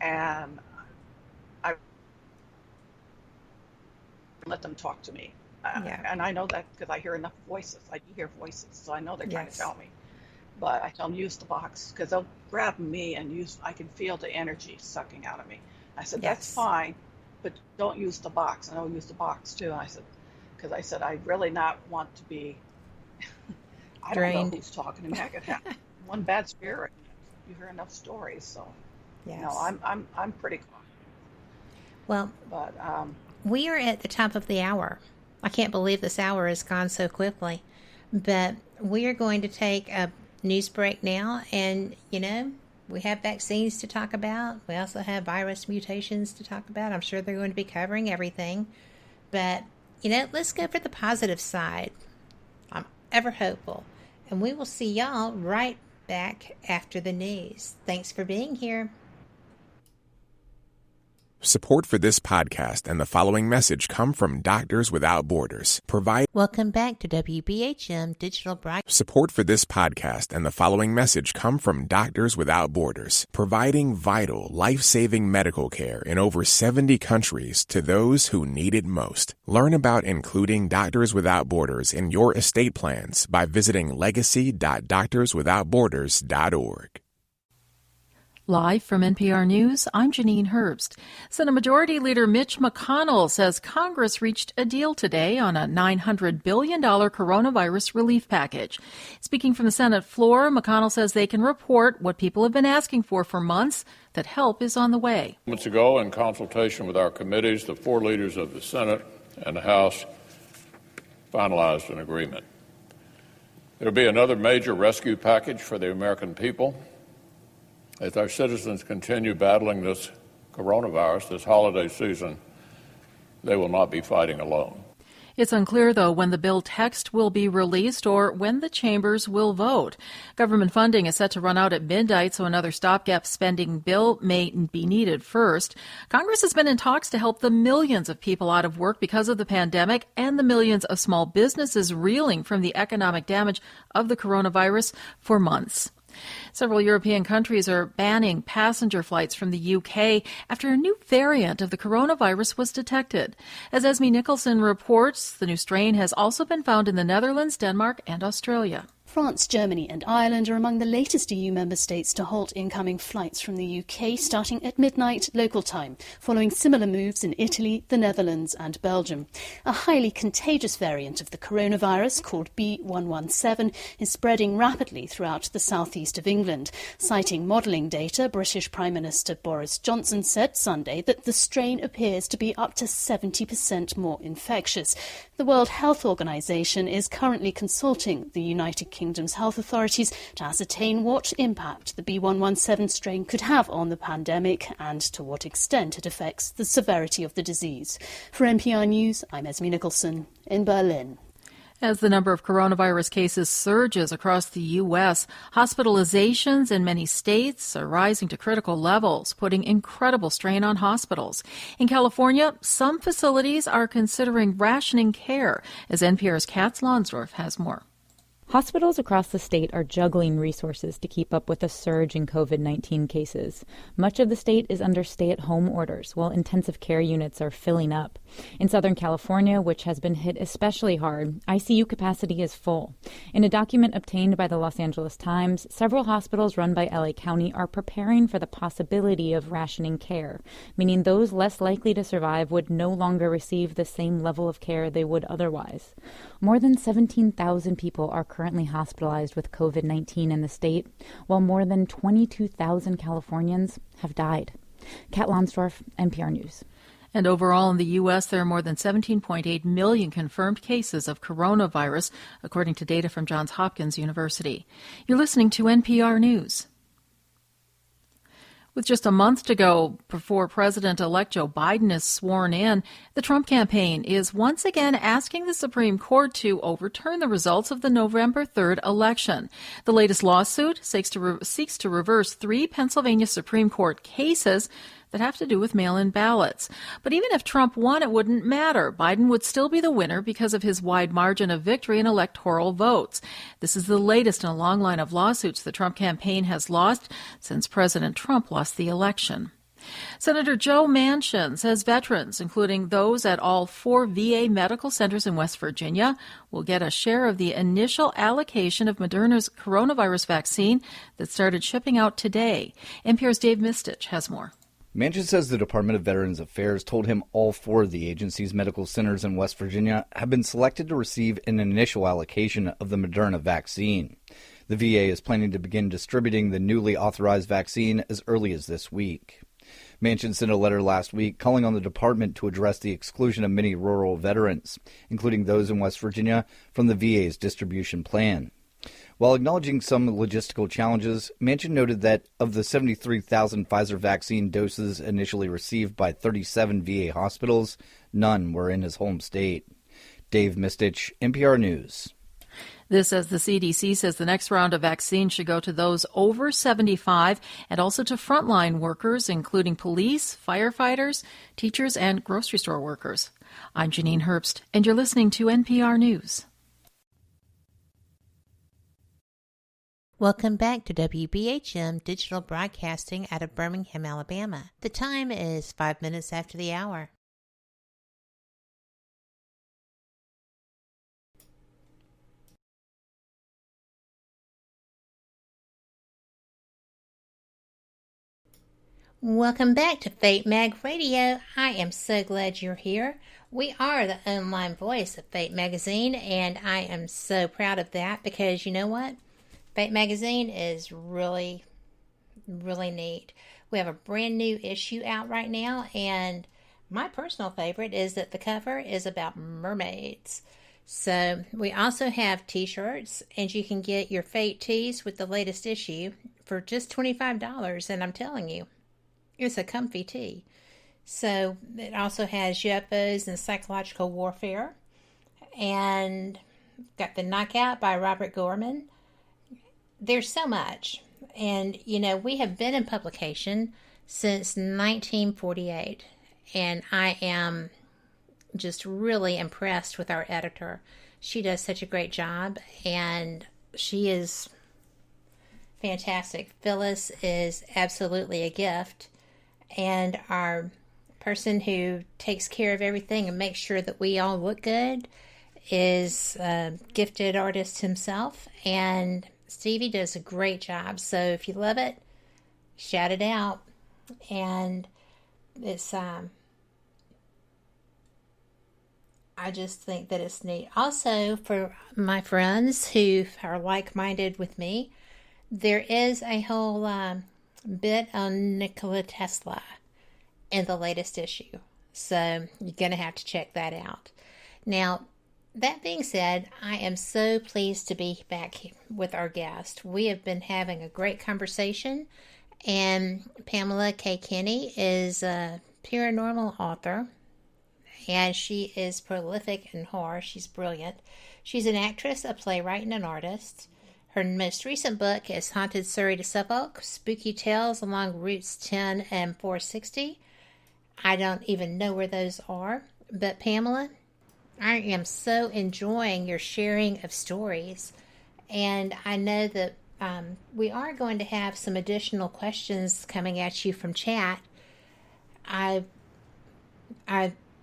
and I let them talk to me. And I know that because I hear enough voices. I do hear voices, so I know they're trying to tell me. But I tell them use the box, because they'll grab me and use. I can feel the energy sucking out of me. I said that's fine, but don't use the box. And I'll use the box too. And I said, because I said I really not want to be. I don't know who's talking to me. I could have one bad spirit. You hear enough stories, so I'm pretty cautious. Well, but we are at the top of the hour. I can't believe this hour has gone so quickly, but we are going to take a news break now, and we have vaccines to talk about. We also have virus mutations to talk about. I'm sure they're going to be covering everything, but let's go for the positive side. I'm ever hopeful, and we will see y'all right back after the news. Thanks for being here. Support for this podcast and the following message come from Doctors Without Borders. Welcome back to WBHM Digital Broadcasting. Support for this podcast and the following message come from Doctors Without Borders, providing vital, life-saving medical care in over 70 countries to those who need it most. Learn about including Doctors Without Borders in your estate plans by visiting legacy.doctorswithoutborders.org. Live from NPR News, I'm Janine Herbst. Senate Majority Leader Mitch McConnell says Congress reached a deal today on a $900 billion coronavirus relief package. Speaking from the Senate floor, McConnell says they can report what people have been asking for months, that help is on the way. Months ago, in consultation with our committees, the four leaders of the Senate and the House finalized an agreement. There will be another major rescue package for the American people. As our citizens continue battling this coronavirus this holiday season, they will not be fighting alone. It's unclear, though, when the bill text will be released or when the chambers will vote. Government funding is set to run out at midnight, so another stopgap spending bill may be needed first. Congress has been in talks to help the millions of people out of work because of the pandemic and the millions of small businesses reeling from the economic damage of the coronavirus for months. Several European countries are banning passenger flights from the UK after a new variant of the coronavirus was detected. As Esme Nicholson reports, the new strain has also been found in the Netherlands, Denmark, and Australia. France, Germany and Ireland are among the latest EU member states to halt incoming flights from the UK starting at midnight local time, following similar moves in Italy, the Netherlands and Belgium. A highly contagious variant of the coronavirus, called B.1.1.7, is spreading rapidly throughout the southeast of England. Citing modelling data, British Prime Minister Boris Johnson said Sunday that the strain appears to be up to 70% more infectious. The World Health Organization is currently consulting the United Kingdom's health authorities to ascertain what impact the B.1.1.7 strain could have on the pandemic and to what extent it affects the severity of the disease. For NPR News, I'm Esme Nicholson in Berlin. As the number of coronavirus cases surges across the U.S., hospitalizations in many states are rising to critical levels, putting incredible strain on hospitals. In California, some facilities are considering rationing care, as NPR's Katz Lonsdorf has more. Hospitals across the state are juggling resources to keep up with the surge in COVID-19 cases. Much of the state is under stay-at-home orders, while intensive care units are filling up. In Southern California, which has been hit especially hard, ICU capacity is full. In a document obtained by the Los Angeles Times, several hospitals run by LA County are preparing for the possibility of rationing care, meaning those less likely to survive would no longer receive the same level of care they would otherwise. More than 17,000 people are currently hospitalized with COVID-19 in the state, while more than 22,000 Californians have died. Kat Lonsdorf, NPR News. And overall in the U.S., there are more than 17.8 million confirmed cases of coronavirus, according to data from Johns Hopkins University. You're listening to NPR News. With just a month to go before President-elect Joe Biden is sworn in, the Trump campaign is once again asking the Supreme Court to overturn the results of the November 3rd election. The latest lawsuit seeks to reverse 3 Pennsylvania Supreme Court cases that have to do with mail-in ballots. But even if Trump won, it wouldn't matter. Biden would still be the winner because of his wide margin of victory in electoral votes. This is the latest in a long line of lawsuits the Trump campaign has lost since President Trump lost the election. Senator Joe Manchin says veterans, including those at all 4 VA medical centers in West Virginia, will get a share of the initial allocation of Moderna's coronavirus vaccine that started shipping out today. NPR's Dave Mistich has more. Manchin says the Department of Veterans Affairs told him all 4 of the agency's medical centers in West Virginia have been selected to receive an initial allocation of the Moderna vaccine. The VA is planning to begin distributing the newly authorized vaccine as early as this week. Manchin sent a letter last week calling on the department to address the exclusion of many rural veterans, including those in West Virginia, from the VA's distribution plan. While acknowledging some logistical challenges, Manchin noted that of the 73,000 Pfizer vaccine doses initially received by 37 VA hospitals, none were in his home state. Dave Mistich, NPR News. This as the CDC says the next round of vaccines should go to those over 75 and also to frontline workers, including police, firefighters, teachers, and grocery store workers. I'm Janine Herbst, and you're listening to NPR News. Welcome back to WBHM Digital Broadcasting out of Birmingham, Alabama. The time is 5 minutes after the hour. Welcome back to Fate Mag Radio. I am so glad you're here. We are the online voice of Fate Magazine, and I am so proud of that because you know what? Fate Magazine is really, really neat. We have a brand new issue out right now, and my personal favorite is that the cover is about mermaids. So we also have t-shirts, and you can get your Fate tees with the latest issue for just $25, and I'm telling you, it's a comfy tee. So it also has UFOs and psychological warfare, and got the Knockout by Robert Gorman. There's so much. And, you know, we have been in publication since 1948. And I am just really impressed with our editor. She does such a great job. And she is fantastic. Phyllis is absolutely a gift. And our person who takes care of everything and makes sure that we all look good is a gifted artist himself. And Stevie does a great job. So if you love it, shout it out. And it's, I just think that it's neat. Also, for my friends who are like-minded with me, there is a whole bit on Nikola Tesla in the latest issue. So you're going to have to check that out. Now, that being said, I am so pleased to be back with our guest. We have been having a great conversation, and Pamela K. Kinney is a paranormal author, and she is prolific in horror. She's brilliant. She's an actress, a playwright, and an artist. Her most recent book is Haunted Surrey to Suffolk, Spooky Tales Along Routes 10 and 460. I don't even know where those are, but Pamela, I am so enjoying your sharing of stories, and I know that we are going to have some additional questions coming at you from chat. I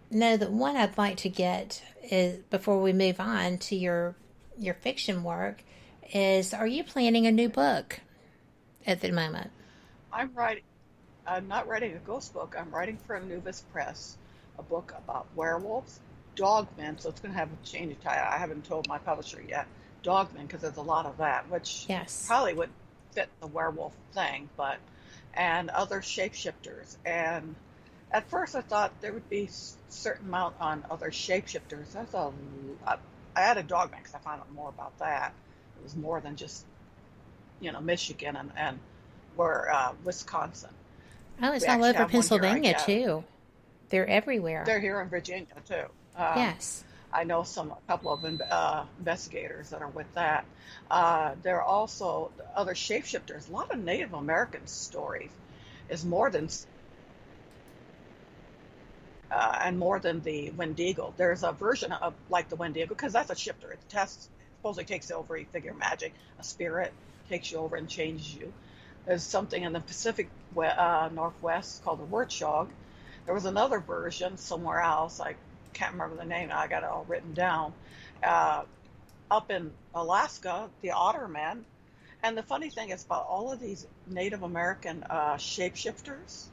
know that one I'd like to get is, before we move on to your fiction work, is, are you planning a new book at the moment? I'm not writing a ghost book. I'm writing for Anubis Press, a book about werewolves, dogmen, so it's going to have a change of title. I haven't told my publisher yet, dogmen, because there's a lot of that, which probably would fit the werewolf thing, and other shapeshifters. And at first I thought there would be a certain amount on other shapeshifters. I added dogmen because I found out more about that. It was more than just, Michigan and Wisconsin. Oh, it's all over Pennsylvania too. They're everywhere. They're here in Virginia too. Yes. I know a couple of investigators that are with that. There are also other shapeshifters. A lot of Native American stories is more than and more than the Wendigo. There's a version of like the Wendigo, because that's a shifter. It supposedly takes over a figure of magic, a spirit takes you over and changes you. There's something in the Pacific Northwest called the Wertschog. There was another version somewhere else. I can't remember the name. I got it all written down. Up in Alaska, the Ottermen. And the funny thing is about all of these Native American shapeshifters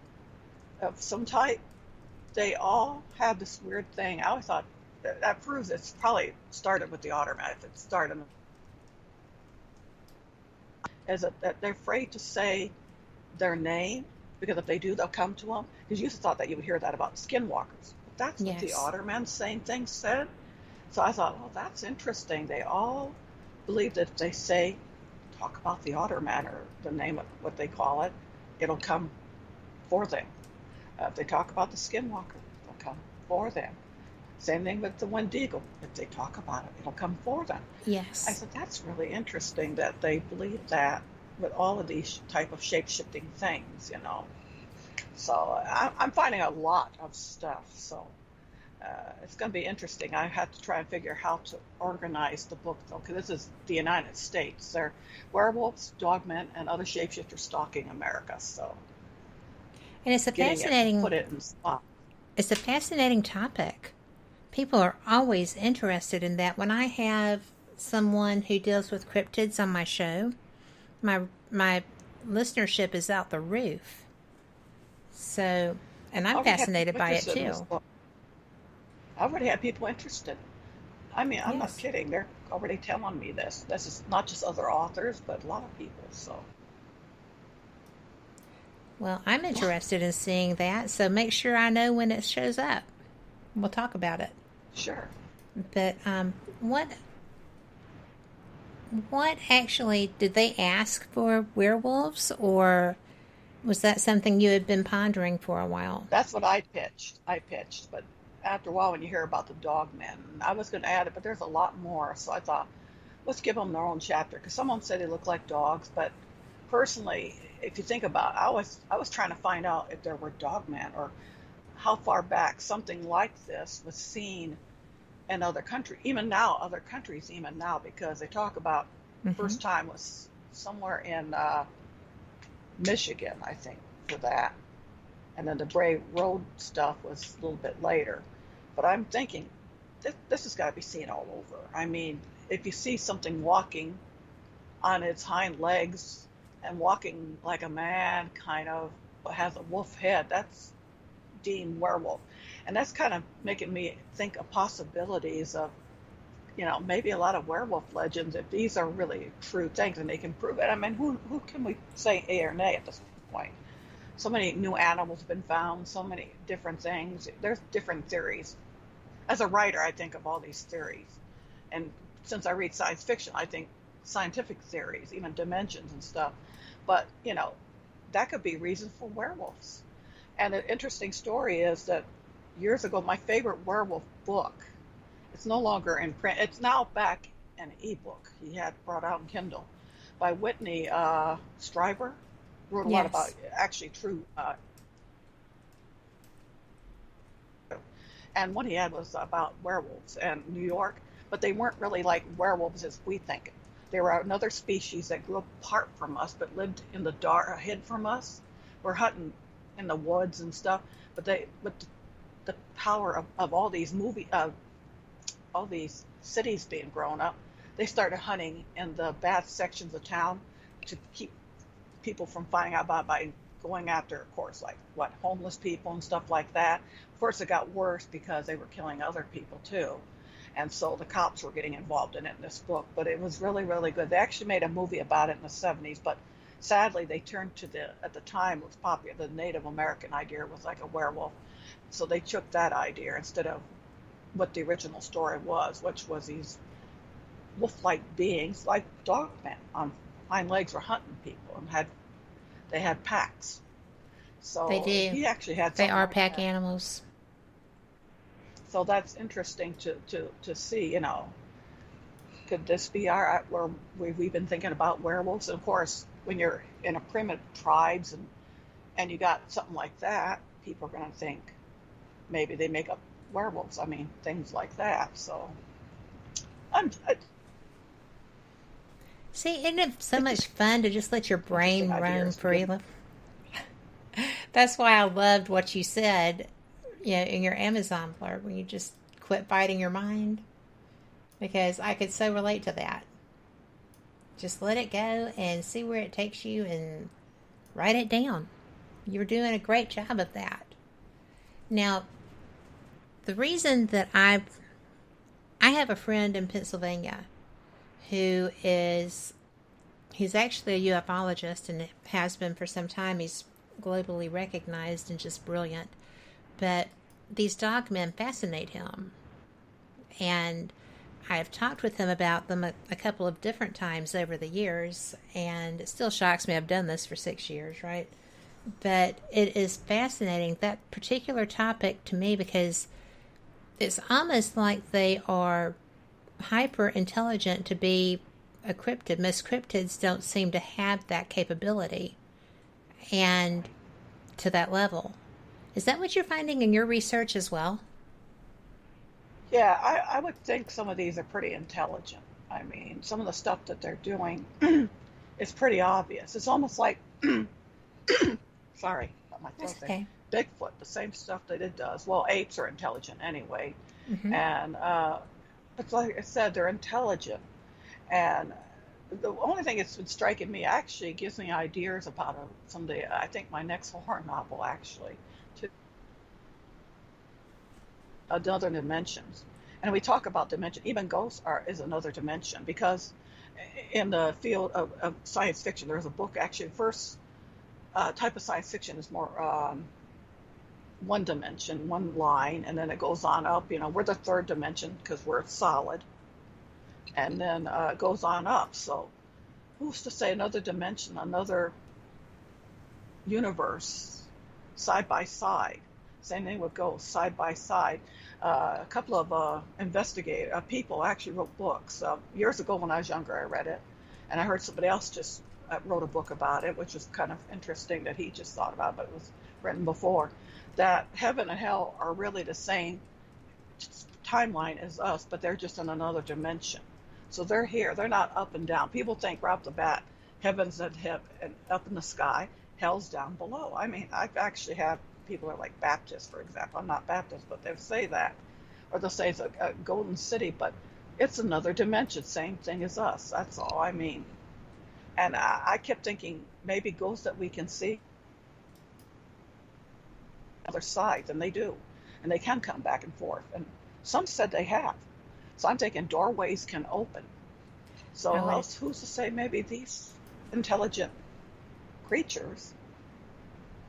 of some type, they all have this weird thing. I always thought that proves it's probably started with the Ottermen. If it started, is that they're afraid to say their name, because if they do, they'll come to them. Because you thought that you would hear that about skinwalkers. But that's what the Ottermen same thing said. So I thought, well, that's interesting. They all believe that if they talk about the Ottermen, or the name of what they call it, it'll come for them. If they talk about the skinwalker, they'll come for them. Same thing with the Wendigo. If they talk about it, it'll come for them. Yes. I said, that's really interesting that they believe that with all of these type of shape-shifting things, So I'm finding a lot of stuff. So it's going to be interesting. I have to try and figure how to organize the book, though, because this is the United States. There are werewolves, dogmen, and other shapeshifters stalking America. So, and it's a fascinating. Put it in spot. It's a fascinating topic. People are always interested in that. When I have someone who deals with cryptids on my show, my listenership is out the roof. So, and I'm fascinated by it too. I already have people interested. I mean, I'm not kidding. They're already telling me this. This is not just other authors, but a lot of people. So, well, I'm interested in seeing that. So make sure I know when it shows up. We'll talk about it. Sure. But what actually did they ask for werewolves, or was that something you had been pondering for a while? That's what I pitched, but after a while when you hear about the dogmen, I was going to add it, but there's a lot more. So I thought, let's give them their own chapter, because someone said they look like dogs, but personally, if you think about it, I was trying to find out if there were dogmen, or how far back something like this was seen in other countries, even now, because they talk about the first time was somewhere in Michigan, I think, for that. And then the Bray Road stuff was a little bit later. But I'm thinking, this has got to be seen all over. I mean, if you see something walking on its hind legs and walking like a man, kind of, but has a wolf head, that's deemed werewolf. And that's kind of making me think of possibilities of, maybe a lot of werewolf legends, if these are really true things and they can prove it. I mean, who can we say A or nay at this point? So many new animals have been found, so many different things. There's different theories. As a writer, I think of all these theories. And since I read science fiction, I think scientific theories, even dimensions and stuff. But, that could be reasons for werewolves. And an interesting story is that years ago, my favorite werewolf book, it's no longer in print. It's now back in ebook. He had brought out in Kindle, by Whitney Stryver. Wrote a lot about actually true. And what he had was about werewolves in New York, but they weren't really like werewolves as we think. They were another species that grew apart from us, but lived in the dark, hid from us. We're hunting in the woods and stuff, but the power of all these all these cities being grown up, they started hunting in the bad sections of town to keep people from finding out about by going after, of course, like homeless people and stuff like that. Of course, it got worse because they were killing other people too. And so the cops were getting involved in it in this book, but it was really, really good. They actually made a movie about it in the 70s, but sadly they turned to at the time it was popular, the Native American idea was like a werewolf. So they took that idea instead of what the original story was, which was these wolf-like beings, like dogmen on hind legs, were hunting people, and they had packs. So they do. He actually had. They are pack animals. So that's interesting to see. Could this be where we've been thinking about werewolves? And of course, when you're in a primitive tribes and you got something like that, people are going to think maybe they make up werewolves. I mean, things like that. So see, isn't it so much fun to just let your brain roam freely? That's why I loved what you said, in your Amazon blurb, when you just quit fighting your mind, because I could so relate to that. Just let it go and see where it takes you and write it down. You're doing a great job of that. Now, the reason that I have a friend in Pennsylvania he's actually a ufologist and has been for some time. He's globally recognized and just brilliant. But these dogmen fascinate him. And I've talked with him about them a couple of different times over the years, and it still shocks me. I've done this for 6 years, right? But it is fascinating, that particular topic to me, because it's almost like they are hyper intelligent to be a cryptid. Most cryptids don't seem to have that capability and to that level. Is that what you're finding in your research as well? Yeah, I would think some of these are pretty intelligent. I mean, some of the stuff that they're doing is pretty obvious. It's almost like, sorry about my throat there. Okay. Bigfoot, the same stuff that it does. Well, apes are intelligent anyway. Mm-hmm. And but like I said, they're intelligent. And the only thing that's been striking me actually gives me ideas about someday. I think my next horror novel actually, to another dimensions. And we talk about dimension. Even ghosts is another dimension, because in the field of science fiction, there's a book actually. First type of science fiction is more one dimension, one line, and then it goes on up. We're the third dimension because we're solid. And then it goes on up. So who's to say another dimension, another universe, side by side? Same thing with ghosts, side by side. A couple of people actually wrote books. Years ago when I was younger, I read it. And I heard somebody else just wrote a book about it, which was kind of interesting that he just thought about it, but it was written before. That heaven and hell are really the same timeline as us, but they're just in another dimension. So they're here. They're not up and down. People think right off the bat, heaven's up in the sky, hell's down below. I mean, I've actually had people who are like Baptists, for example. I'm not Baptist, but they'll say that. Or they'll say it's a golden city, but it's another dimension, same thing as us. That's all I mean. And I kept thinking maybe ghosts that we can see other sides, and they do. And they can come back and forth. And some said they have. So I'm thinking doorways can open. So who's to say maybe these intelligent creatures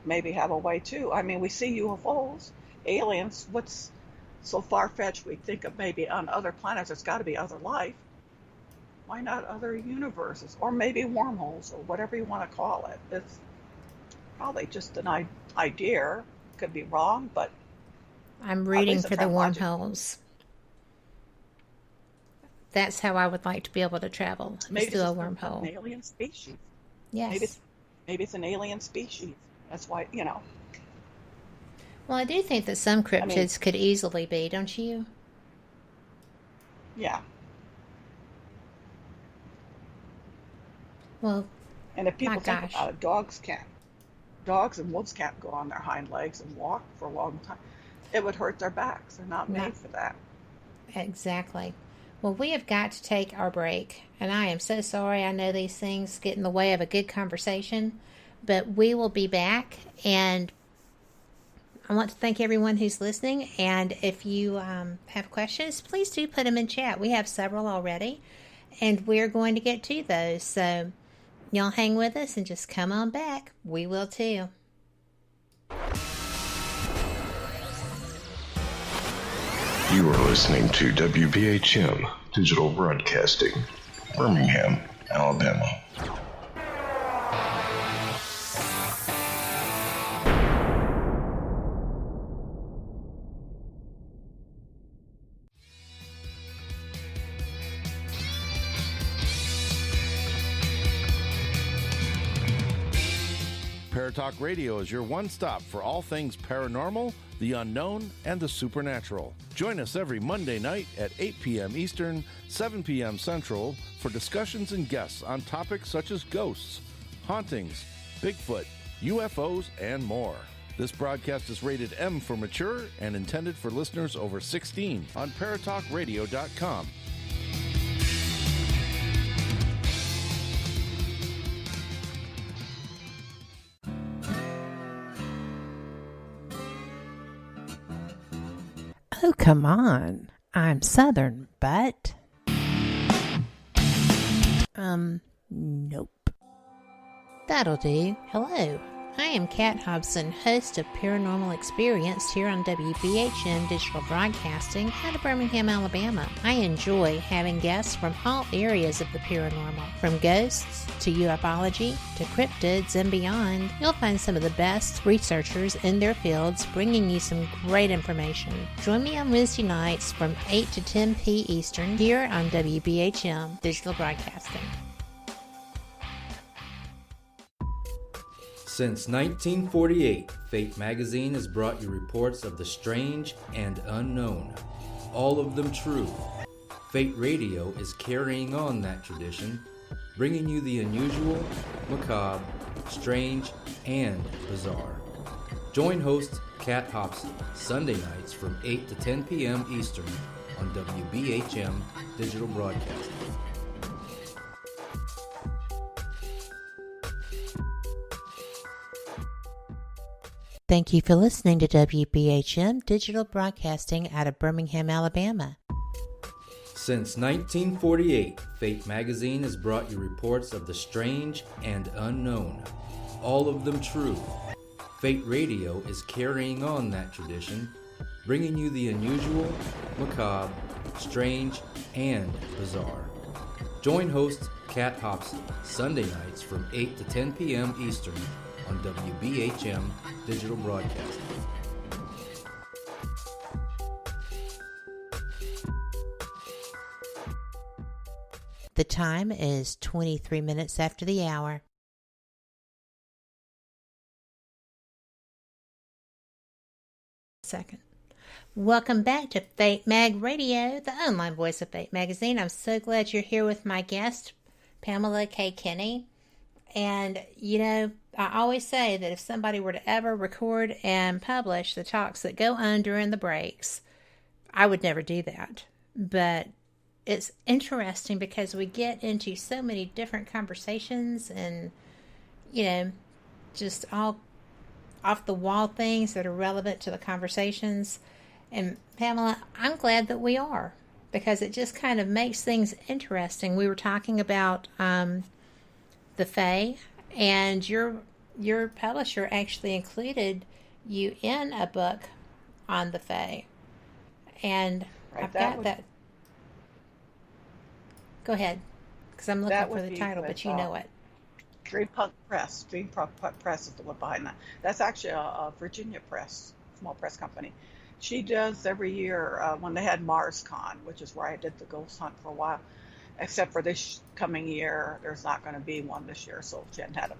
maybe have a way too? I mean, we see UFOs, aliens. What's so far-fetched? We think of maybe on other planets there's got to be other life. Why not other universes? Or maybe wormholes, or whatever you want to call it. It's probably just an idea. Could be wrong, but I'm rooting for the wormholes. That's how I would like to be able to travel. Maybe through a wormhole. An alien species. Yes. Maybe it's an alien species. That's why, Well, I do think that some cryptids could easily be, don't you? Yeah. Well, and if people think about it, dogs and wolves can't go on their hind legs and walk for a long time. It would hurt their backs. They're not made for that. Exactly. Well, we have got to take our break, and I am so sorry. I know these things get in the way of a good conversation, but we will be back, and I want to thank everyone who's listening. And if you have questions, please do put them in chat. We have several already, and we're going to get to those. So y'all hang with us and just come on back. We will too. You are listening to WBHM Digital Broadcasting, Birmingham, Alabama. Paratalk Radio is your one-stop for all things paranormal, the unknown, and the supernatural. Join us every Monday night at 8 p.m. Eastern, 7 p.m. Central for discussions and guests on topics such as ghosts, hauntings, Bigfoot, UFOs, and more. This broadcast is rated M for mature and intended for listeners over 16 on paratalkradio.com. Oh, come on. I'm Southern, but... Nope. That'll do. Hello. I am Kat Hobson, host of Paranormal Experience here on WBHM Digital Broadcasting out of Birmingham, Alabama. I enjoy having guests from all areas of the paranormal, from ghosts to ufology to cryptids and beyond. You'll find some of the best researchers in their fields bringing you some great information. Join me on Wednesday nights from 8 to 10 p. Eastern here on WBHM Digital Broadcasting. Since 1948, Fate magazine has brought you reports of the strange and unknown, all of them true. Fate Radio is carrying on that tradition, bringing you the unusual, macabre, strange, and bizarre. Join host Kat Hobson Sunday nights from 8 to 10 p.m. Eastern on WBHM Digital Broadcasting. Thank you for listening to WBHM Digital Broadcasting out of Birmingham, Alabama. Since 1948, Fate magazine has brought you reports of the strange and unknown, all of them true. Fate Radio is carrying on that tradition, bringing you the unusual, macabre, strange, and bizarre. Join host Kat Hobson Sunday nights from 8 to 10 p.m. Eastern on WBHM Digital Broadcasting. The time is 23 minutes after the hour. Second. Welcome back to Fate Mag Radio, the online voice of Fate Magazine. I'm so glad you're here with my guest, Pamela K. Kinney. And, you know, I always say that if somebody were to ever record and publish the talks that go on during the breaks, I would never do that. But it's interesting because we get into so many different conversations and, you know, just all off-the-wall things that are relevant to the conversations. And, Pamela, I'm glad that we are, because it just kind of makes things interesting. We were talking about the Fae, and your publisher actually included you in a book on the Fae. And right, I've got that. Go ahead, because I'm looking for the title, but you know it. Dreampunk Press. Dreampunk Press is the one behind that. That's actually a Virginia press, small press company. She does every year when they had MarsCon, which is where I did the ghost hunt for a while. Except for this coming year, there's not going to be one this year, so she hadn't had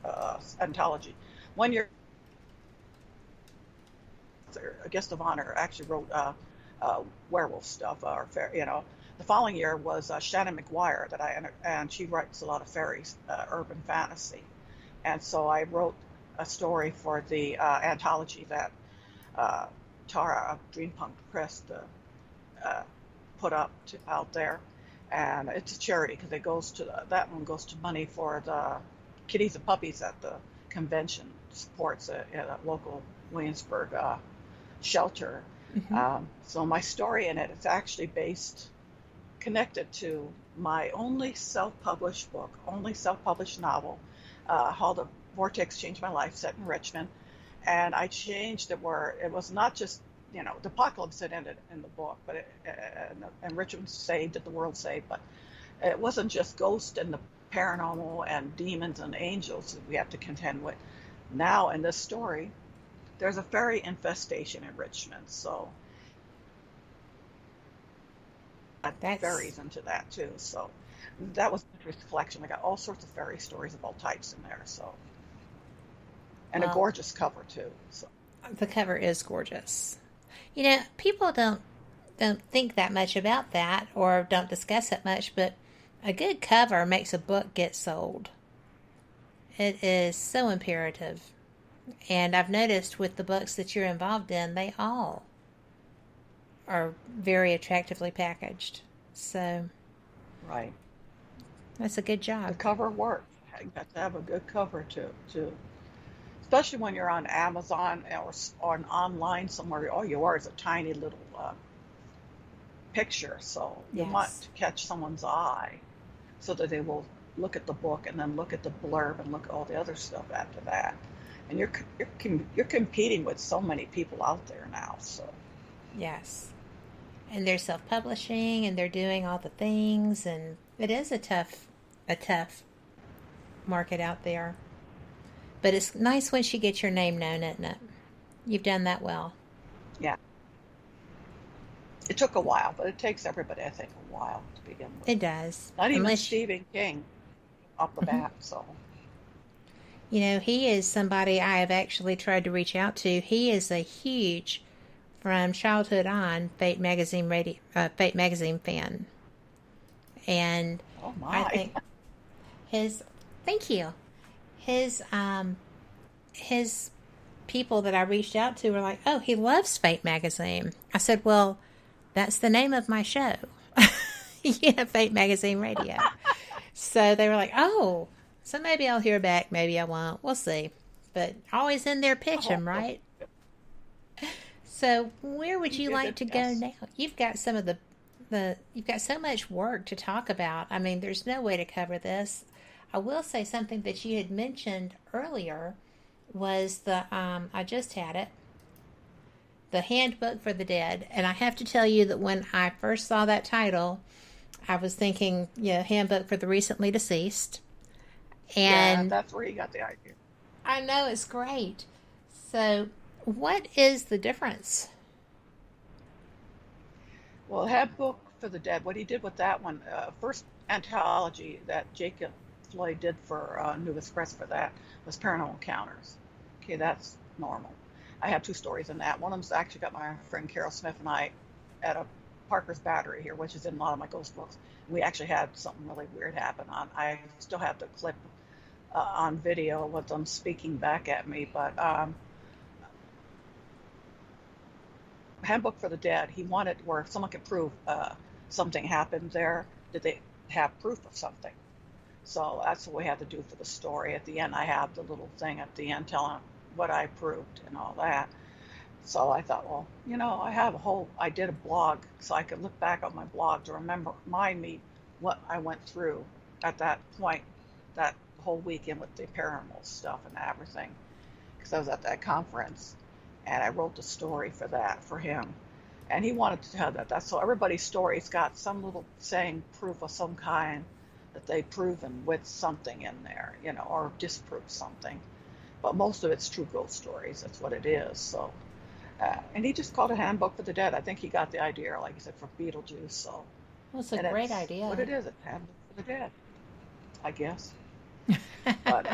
a anthology. 1 year, a guest of honor actually wrote werewolf stuff, or you know. The following year was Shannon McGuire and she writes a lot of fairies, urban fantasy, and so I wrote a story for the anthology that Tara of Dreampunk Press put up out there. And it's a charity because it goes to that one goes to money for the kitties and puppies at the convention. Supports a local Williamsburg shelter. So my story in it is actually connected to my only self-published book, only self-published novel, called "A Vortex Changed My Life," set in Richmond. And I changed it where it was not just, the apocalypse had ended in the book, but and Richmond saved it, the world saved, but it wasn't just ghosts and the paranormal and demons and angels that we have to contend with. Now in this story, there's a fairy infestation in Richmond, so that fairies into that too. So that was a collection. I got all sorts of fairy stories of all types in there. So, and a gorgeous cover too. So the cover is gorgeous. People don't think that much about that or don't discuss it much, but a good cover makes a book get sold. It is so imperative. And I've noticed with the books that you're involved in, they all are very attractively packaged. So, right, that's a good job. The cover works. You have to have a good cover too. Especially when you're on Amazon or online somewhere. All you are is a tiny little picture, so you want to catch someone's eye, so that they will look at the book and then look at the blurb and look at all the other stuff after that. And you're competing with so many people out there now. So yes, and they're self-publishing and they're doing all the things, and it is a tough market out there. But it's nice once you get your name known, isn't it? You've done that well. Yeah. It took a while, but it takes everybody, I think, a while to begin with. It does. Not even Stephen King off the bat, so. He is somebody I have actually tried to reach out to. He is a huge, from childhood on, Fate magazine fan. And I think his people that I reached out to were like, "Oh, he loves Fate magazine." I said, "Well, that's the name of my show." Fate magazine radio. So they were like, "Oh, so maybe I'll hear back, maybe I won't. We'll see." But always in there pitching, right? So where would you like to go now? You've got some of you've got so much work to talk about. I mean, there's no way to cover this. I will say something that you had mentioned earlier was I just had it, the Handbook for the Dead. And I have to tell you that when I first saw that title, I was thinking, Handbook for the Recently Deceased. And that's where you got the idea. I know, it's great. So what is the difference? Well, Handbook for the Dead, what he did with that one, first anthology that Jacob Floyd did for New Express for that was Paranormal Encounters. Okay, that's normal. I have two stories in that. One of them's actually got my friend Carol Smith and I at a Parker's Battery here, which is in a lot of my ghost books. We actually had something really weird happen I still have the clip on video with them speaking back at me, but Handbook for the Dead, he wanted where someone could prove something happened there. Did they have proof of something? So that's what we had to do for the story. At the end, I have the little thing at the end telling what I proved and all that. So I thought, well, I did a blog so I could look back on my blog to remind me what I went through at that point, that whole weekend with the paranormal stuff and everything, because I was at that conference and I wrote the story for that for him. And he wanted to have that. So everybody's story's got some little saying proof of some kind that they've proven with something in there, or disproved something. But most of it's true ghost stories. That's what it is. So, and he just called it Handbook for the Dead. I think he got the idea, like he said, for Beetlejuice. So, well, it's a great idea. What it is, it's Handbook for the Dead, I guess. But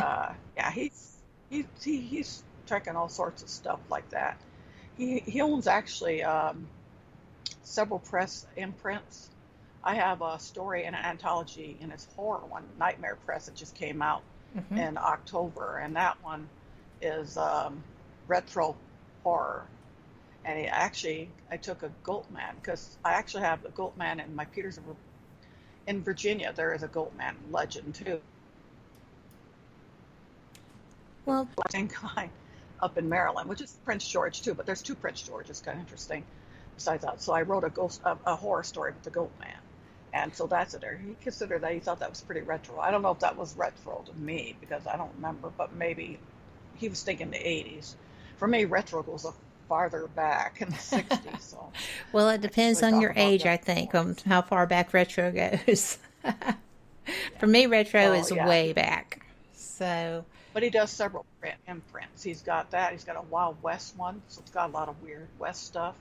he's checking all sorts of stuff like that. He owns actually several press imprints. I have a story in an anthology in his horror one, Nightmare Press, that just came out in October, and that one is retro horror. And I took a Goatman, because I actually have a Goatman in my Petersburg. In Virginia, there is a Goatman legend too. Well, same kind. up in Maryland, which is Prince George too, but there's 2 Prince Georges, kind of interesting. Besides that, so I wrote a horror story with the Goat Man, and so that's it. He considered that, he thought that was pretty retro. I don't know if that was retro to me because I don't remember, but maybe he was thinking the 80s. For me, retro goes farther back in the 60s. So well, it depends on your age, I think, on how far back retro goes. For me, retro is way back. So, but he does several imprints. He's got that. He's got a Wild West one, so it's got a lot of weird West stuff.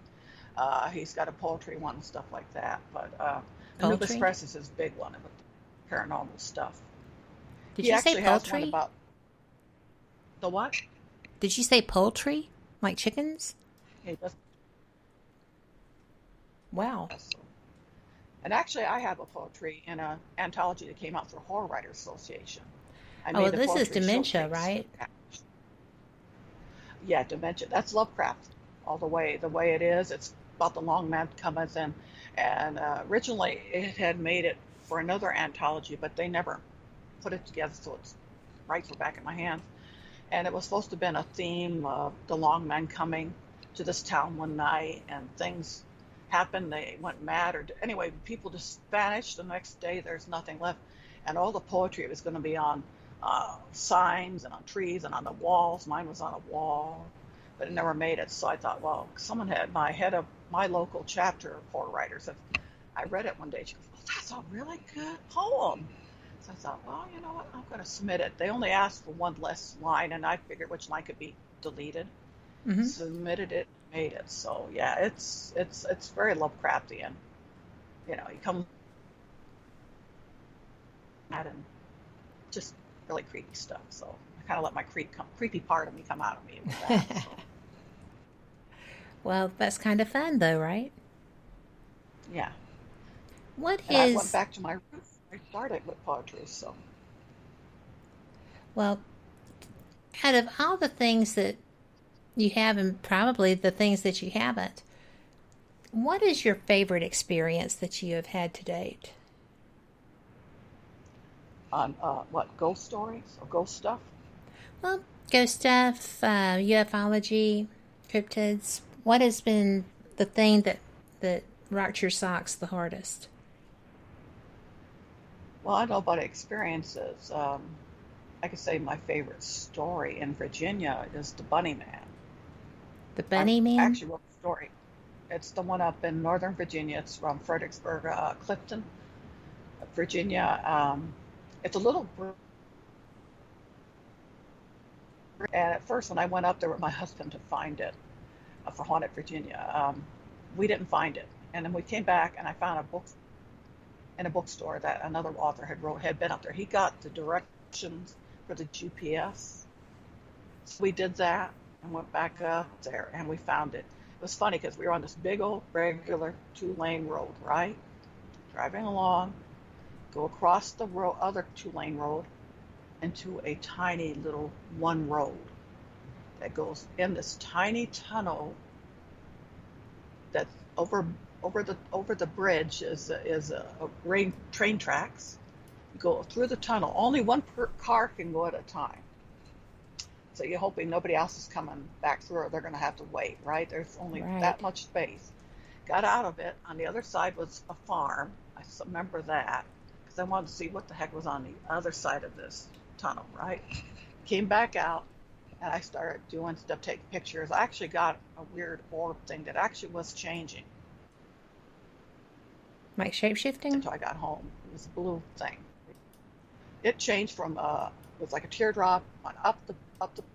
He's got a poultry one and stuff like that. But Anubis Press is his big one with paranormal stuff. Did you say poultry? About the what? Did you say poultry? Like chickens? Yeah, he does. Wow. And actually, I have a poultry in an anthology that came out through Horror Writers Association. Oh, this is dementia, right? Yeah, dementia. That's Lovecraft all the way. The way it is, it's about the long man coming in. And originally, it had made it for another anthology, but they never put it together, so it's rights were back in my hands. And it was supposed to have been a theme of the long man coming to this town one night, and things happened. They went mad, or anyway, people just vanished. The next day, there's nothing left. And all the poetry was going to be on signs and on trees and on the walls. Mine was on a wall, but it never made it. So I thought, well, someone had my head of my local chapter of horror writers. I read it one day. She goes, "Oh, that's a really good poem." So I thought, well, you know what? I'm going to submit it. They only asked for one less line, and I figured which line could be deleted. Mm-hmm. Submitted it, made it. So yeah, it's very Lovecraftian. You know, you come at and just really creepy stuff. So I kind of let my creepy part of me come out of me with that. So. Well, that's kind of fun, though, right? Yeah. I went back to my roots. I started with poetry, so. Well, out of all the things that you have, and probably the things that you haven't, what is your favorite experience that you have had to date? On what, ghost stories or ghost stuff? Well, ghost stuff, ufology, cryptids. What has been the thing that rocked your socks the hardest? Well, I know about experiences. I could say my favorite story in Virginia is the Bunny Man. The Bunny Man? I actually wrote the story. It's the one up in Northern Virginia. It's from Fredericksburg, Clifton, Virginia. It's a little. And at first, when I went up there with my husband to find it for Haunted Virginia, we didn't find it. And then we came back, and I found a book in a bookstore that another author had been up there. He got the directions for the GPS. So we did that and went back up there, and we found it. It was funny because we were on this big old regular 2-lane road, right? Driving along, go across the other 2-lane road into a tiny little one road that goes in this tiny tunnel that's over the bridge is train tracks. You go through the tunnel. Only one car can go at a time. So you're hoping nobody else is coming back through, or they're going to have to wait, right? There's only that much space. Got out of it. On the other side was a farm. I remember that because I wanted to see what the heck was on the other side of this tunnel, right? Came back out, and I started doing stuff, taking pictures. I actually got a weird orb thing that actually was changing. Like shape-shifting? Until I got home. It was a blue thing. It changed from, it was like a teardrop,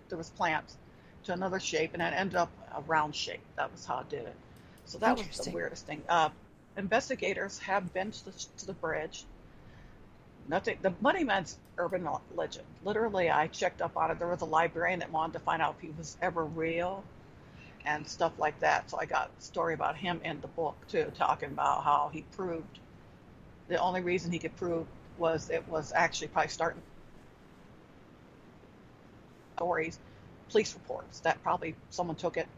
there was plants, to another shape, and it ended up a round shape. That was how it did it. So that was the weirdest thing. Investigators have been to the bridge. Nothing. The Bunny Man's urban legend. Literally, I checked up on it. There was a librarian that wanted to find out if he was ever real and stuff like that. So I got a story about him in the book, too, talking about how he proved the only reason he could prove was it was actually probably starting stories, police reports, that probably someone took it,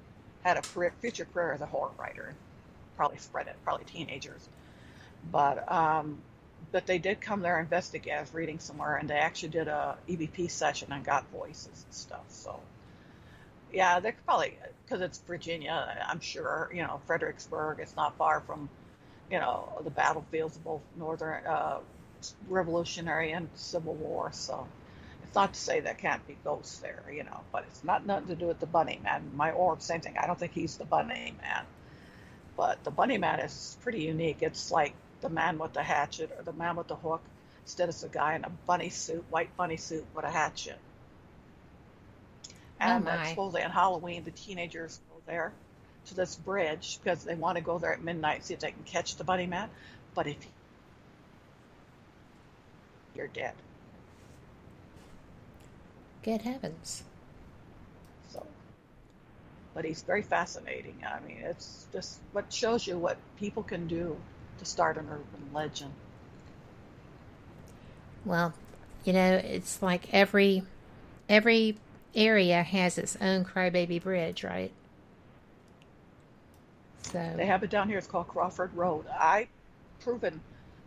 had a future career as a horror writer, and probably spread it, probably teenagers. But they did come there and investigate. I was reading somewhere, and they actually did a EVP session and got voices and stuff. So Yeah, they could probably, because it's Virginia, I'm sure, Fredericksburg, it's not far from, the battlefields of both Northern Revolutionary and Civil War. So it's not to say there can't be ghosts there, but it's not nothing to do with the Bunny Man. My orb, same thing. I don't think he's the Bunny Man. But the Bunny Man is pretty unique. It's like the man with the hatchet or the man with the hook. Instead, it's a guy in a bunny suit, white bunny suit with a hatchet. And supposedly on Halloween, the teenagers go there to this bridge because they want to go there at midnight and see if they can catch the Bunny Man. But if you're dead. Good heavens. So, but he's very fascinating. I mean, it's just what shows you what people can do to start an urban legend. Well, it's like every area has its own crybaby bridge, right? So they have it down here. It's called Crawford Road. I've proven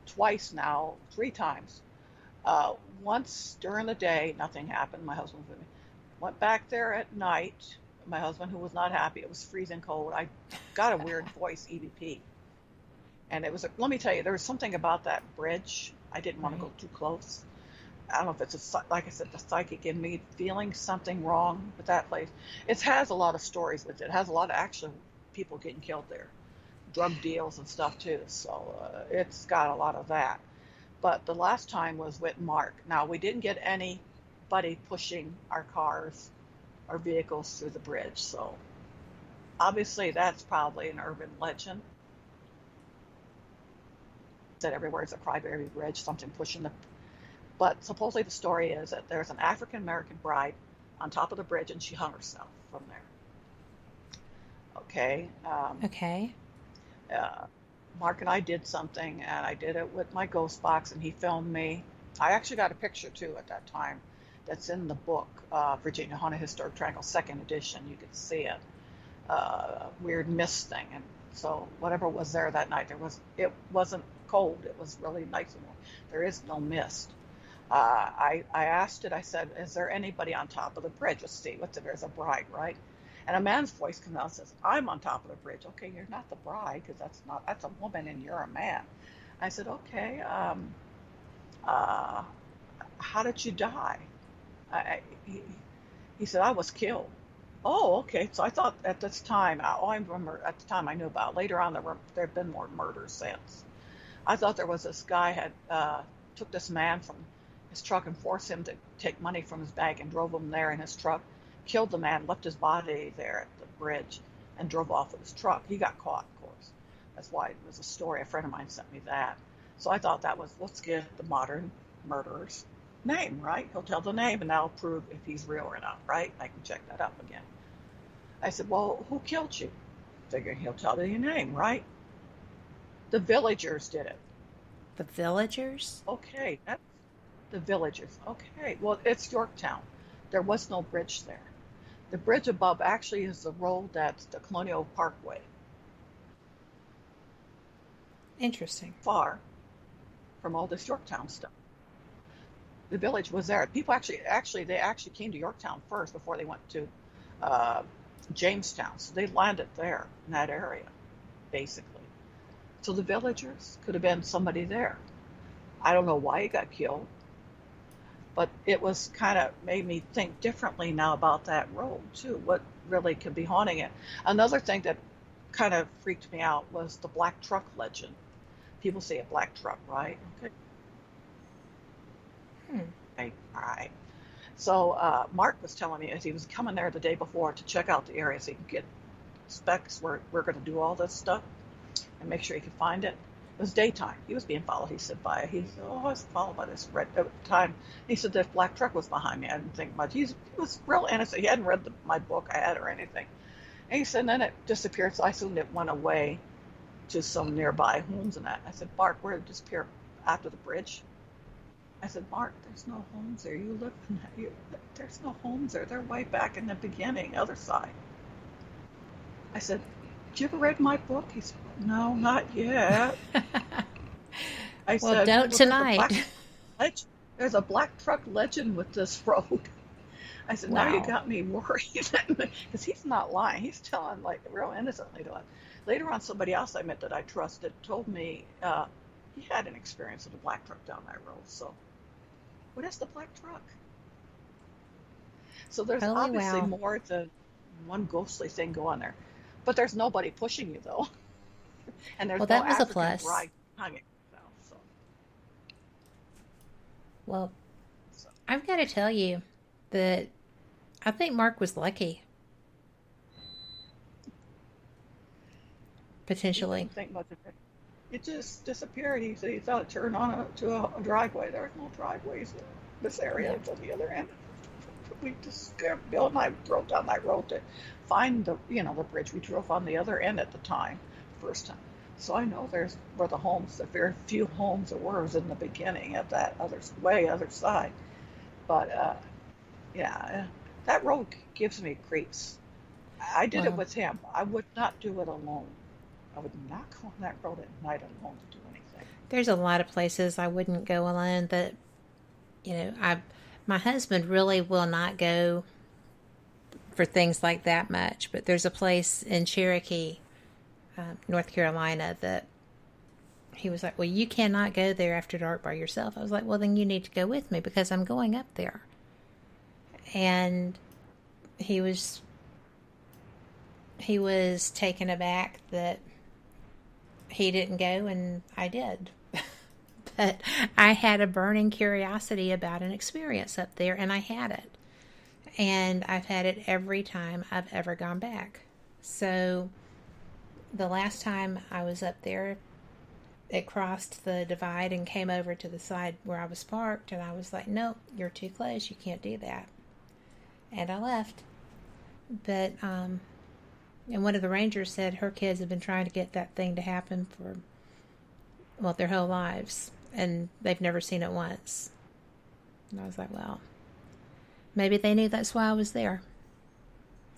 twice now, 3 times. Once during the day, nothing happened. My husband was with me. Went back there at night. My husband, who was not happy, it was freezing cold. I got a weird voice, EVP. And it was, let me tell you, there was something about that bridge. I didn't want to go too close. I don't know if it's, like I said, the psychic in me feeling something wrong with that place. It has a lot of stories with it. It has a lot of actual people getting killed there. Drug deals and stuff, too. So it's got a lot of that. But the last time was with Mark. Now, we didn't get anybody pushing our cars or vehicles through the bridge. So obviously that's probably an urban legend. That everywhere is a crybaby bridge, something pushing the... But supposedly the story is that there's an African-American bride on top of the bridge and she hung herself from there. Okay. Okay. Mark and I did something, and I did it with my ghost box, and he filmed me. I actually got a picture, too, at that time that's in the book, Virginia Haunted Historic Triangle, 2nd edition. You could see it. Weird mist thing. And so whatever was there that night, it wasn't cold. It was really nice and warm. There is no mist. I asked it, I said, is there anybody on top of the bridge? Let's see, there's a bride, right? And a man's voice comes out and says, I'm on top of the bridge. Okay, you're not the bride, because that's a woman and you're a man. I said, okay, how did you die? He said, I was killed. Oh, okay. So I thought at this time, I remember at the time I knew about. Later on, there have been more murders since. I thought there was this guy had took this man from his truck and forced him to take money from his bag and drove him there in his truck, killed the man, left his body there at the bridge, and drove off with his truck. He got caught, of course. That's why it was a story. A friend of mine sent me that. So I thought that was, let's get the modern murderer's name, right? He'll tell the name, and that'll prove if he's real or not, right? I can check that up again. I said, well, who killed you? Figuring he'll tell you your name, right? The villagers did it. The villagers? Okay, that's the villagers. Okay, well, it's Yorktown. There was no bridge there. The bridge above actually is the road that's the Colonial Parkway. Interesting. Far from all this Yorktown stuff. The village was there. People actually came to Yorktown first before they went to Jamestown. So they landed there in that area, basically. So the villagers could have been somebody there. I don't know why he got killed, but it was kind of made me think differently now about that road too. What really could be haunting it? Another thing that kind of freaked me out was the black truck legend. People say a black truck, right? Okay. All right. So Mark was telling me as he was coming there the day before to check out the area so he could get specs where we're going to do all this stuff and make sure he could find it. It was daytime. He was being followed. He said, I was followed by this red time. He said, this black truck was behind me. I didn't think much. He was real innocent. He hadn't read my book I had or anything. And he said, and then it disappeared. So I assumed it went away to some nearby homes and that. I said, Mark, where did it disappear? After the bridge? I said, Mark, there's no homes there. You live in that. There's no homes there. They're way back in the beginning, other side. I said, did you ever read my book? He said, no, not yet. I well, said, don't tonight. There's a black truck legend with this road. I said, Wow. now you got me worried, because he's not lying. He's telling like real innocently to us. Later on, somebody else I met that I trusted told me he had an experience with a black truck down that road. So, what is the black truck? So there's Holy obviously wow. more than one ghostly thing going there, but there's nobody pushing you though, and there's Well, no that was a African plus. bride hanging. So, Well, I've got to tell you that I think Mark was lucky. Potentially. Didn't think much of it. It just disappeared. He said he thought it turned on to a driveway. There's no driveways in this area until the other end. We just, Bill and I drove down that road to find the bridge. We drove on the other end at the time, first time. So I know there's where the homes, the very few homes there were, was in the beginning at that other side. But yeah, that road gives me creeps. I did it with him. I would not do it alone. I would not go on that road at night alone to do anything. There's a lot of places I wouldn't go alone that, my husband really will not go for things like that much. But there's a place in Cherokee, North Carolina, that he was like, well, you cannot go there after dark by yourself. I was like, well, then you need to go with me because I'm going up there. And he was taken aback that he didn't go and I did. But I had a burning curiosity about an experience up there, and I had it. And I've had it every time I've ever gone back. So the last time I was up there, it crossed the divide and came over to the side where I was parked, and I was like, nope, you're too close. You can't do that. And I left. But, and one of the rangers said her kids have been trying to get that thing to happen for, their whole lives. And they've never seen it once. And I was like, well, maybe they knew that's why I was there.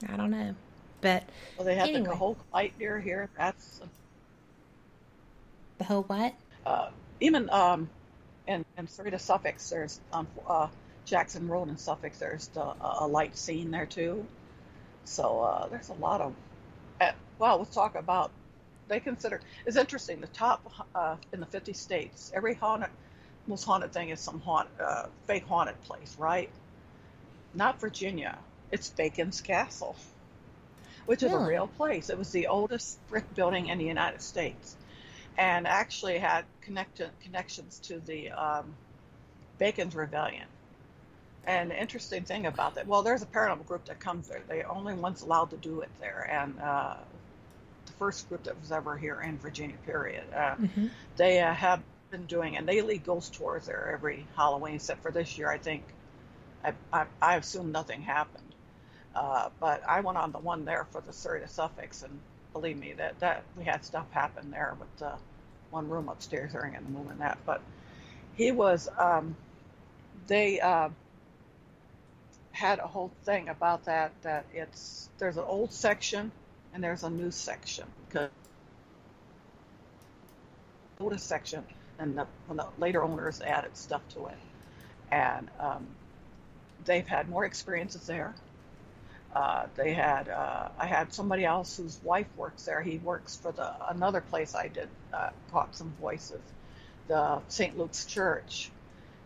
I don't know. But well, they had anyway. the Cahokia light near here. That's the whole what? Even in Sarita, Suffolk, there's on Jackson Road in Suffolk, there's a light scene there too. So there's a lot of. Well, let's talk about. They consider it's interesting. The top in the 50 states, every most haunted thing is some fake haunted place, right? Not Virginia. It's Bacon's Castle, which is a real place. It was the oldest brick building in the United States, and actually had connections to the Bacon's Rebellion. And the interesting thing about that, well, there's a paranormal group that comes there. They're the only ones allowed to do it there, and the first group that was ever here in Virginia, period. They have been doing, and they lead ghost tours there every Halloween, except for this year. I think I assume nothing happened, but I went on the one there for the Sarita, Suffolk, and believe me, that we had stuff happen there with the one room upstairs during the moon and that. But he was, they had a whole thing about that there's an old section and there's a new section, because the oldest section and when the later owners added stuff to it, and they've had more experiences there. They had I had somebody else whose wife works there. He works for another place I did caught some voices, the St. Luke's Church.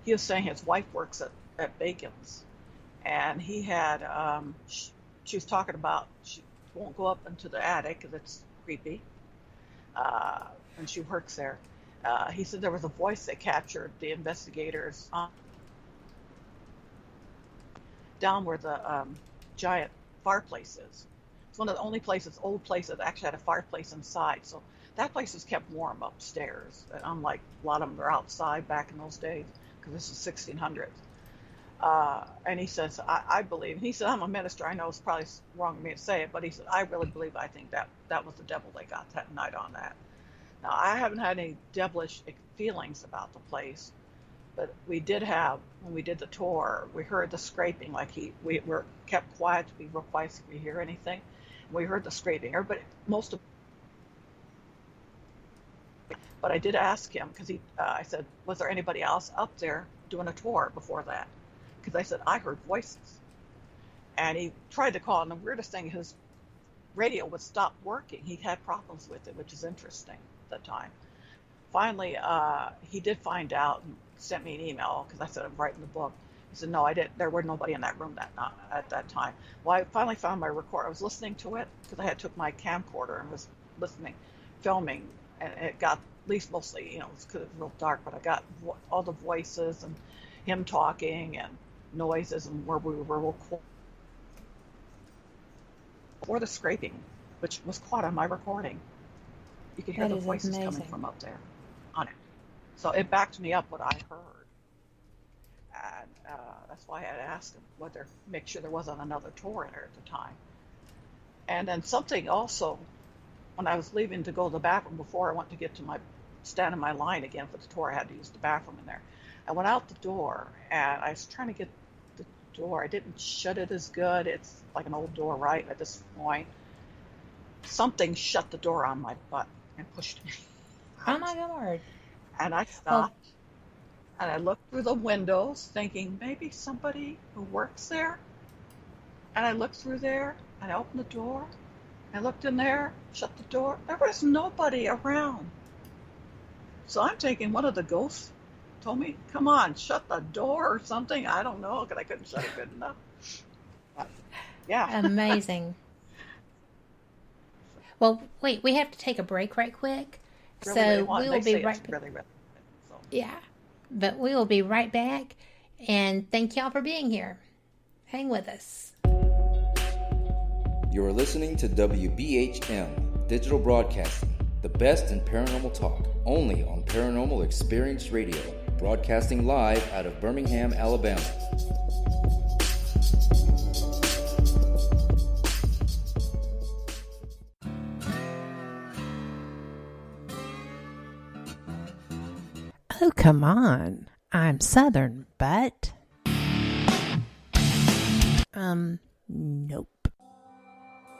He was saying his wife works at Bacon's, and he had she was talking about she won't go up into the attic because it's creepy, and she works there. He said there was a voice that captured the investigators down where the giant fireplace is. It's one of the only old places that actually had a fireplace inside. So that place was kept warm upstairs, unlike a lot of them are outside back in those days, because this is 1600s. And he says, I believe, and he said, I'm a minister, I know it's probably wrong of me to say it, but he said, I really believe, I think that was the devil they got that night on that. Now, I haven't had any devilish feelings about the place, but we did have, when we did the tour, we heard the scraping, like we were kept quiet to be real quiet if we hear anything. We heard the scraping. Everybody, but I did ask him, because I said, was there anybody else up there doing a tour before that? Because I said, I heard voices. And he tried to call, and the weirdest thing, his radio would stop working. He had problems with it, which is interesting at the time. Finally, he did find out and sent me an email because I said I'm writing the book. He said, no, I didn't. There was nobody in that room at that time. Well, I finally found my recorder. I was listening to it because I had took my camcorder and was listening, filming, and it got, at least mostly, it's because it was real dark, but I got all the voices and him talking and noises and where we were real cool. Or the scraping, which was caught on my recording. You could hear the voices coming from up there on it. So it backed me up what I heard. And that's why I had asked him whether, make sure there wasn't another tour in there at the time. And then something also, when I was leaving to go to the bathroom before I went to get to stand in my line again for the tour, I had to use the bathroom in there. I went out the door and I was trying to get the door. I didn't shut it as good. It's like an old door, right? At this point, something shut the door on my butt and pushed me. Oh my God. And I stopped and I looked through the windows thinking maybe somebody who works there. And I looked through there and I opened the door. I looked in there, shut the door. There was nobody around. So I'm thinking one of the ghosts told me, come on, shut the door or something. I don't know, because I couldn't shut it good enough. But, yeah. Amazing. Well, wait, we have to take a break right quick. Really, so we will be right back. Really, so. Yeah. But we will be right back. And thank y'all for being here. Hang with us. You are listening to WBHM Digital Broadcasting, the best in paranormal talk, only on Paranormal Experience Radio, broadcasting live out of Birmingham, Alabama. Oh, come on. I'm Southern, but... Nope.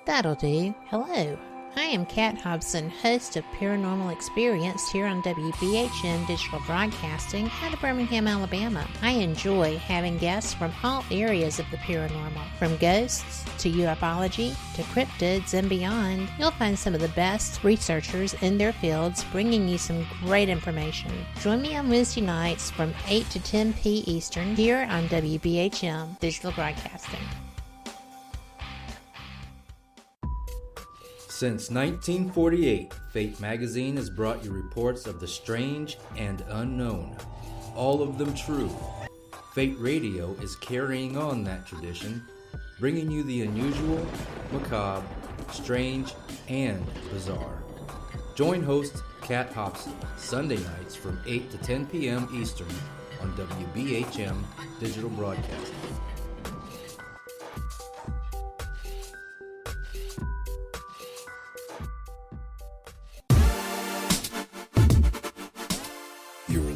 That'll do. Hello. I am Kat Hobson, host of Paranormal Experience here on WBHM Digital Broadcasting out of Birmingham, Alabama. I enjoy having guests from all areas of the paranormal, from ghosts to ufology to cryptids and beyond. You'll find some of the best researchers in their fields bringing you some great information. Join me on Wednesday nights from 8 to 10 p. Eastern here on WBHM Digital Broadcasting. Since 1948, Fate magazine has brought you reports of the strange and unknown, all of them true. Fate Radio is carrying on that tradition, bringing you the unusual, macabre, strange, and bizarre. Join host Kat Hobson Sunday nights from 8 to 10 p.m. Eastern on WBHM Digital Broadcasting.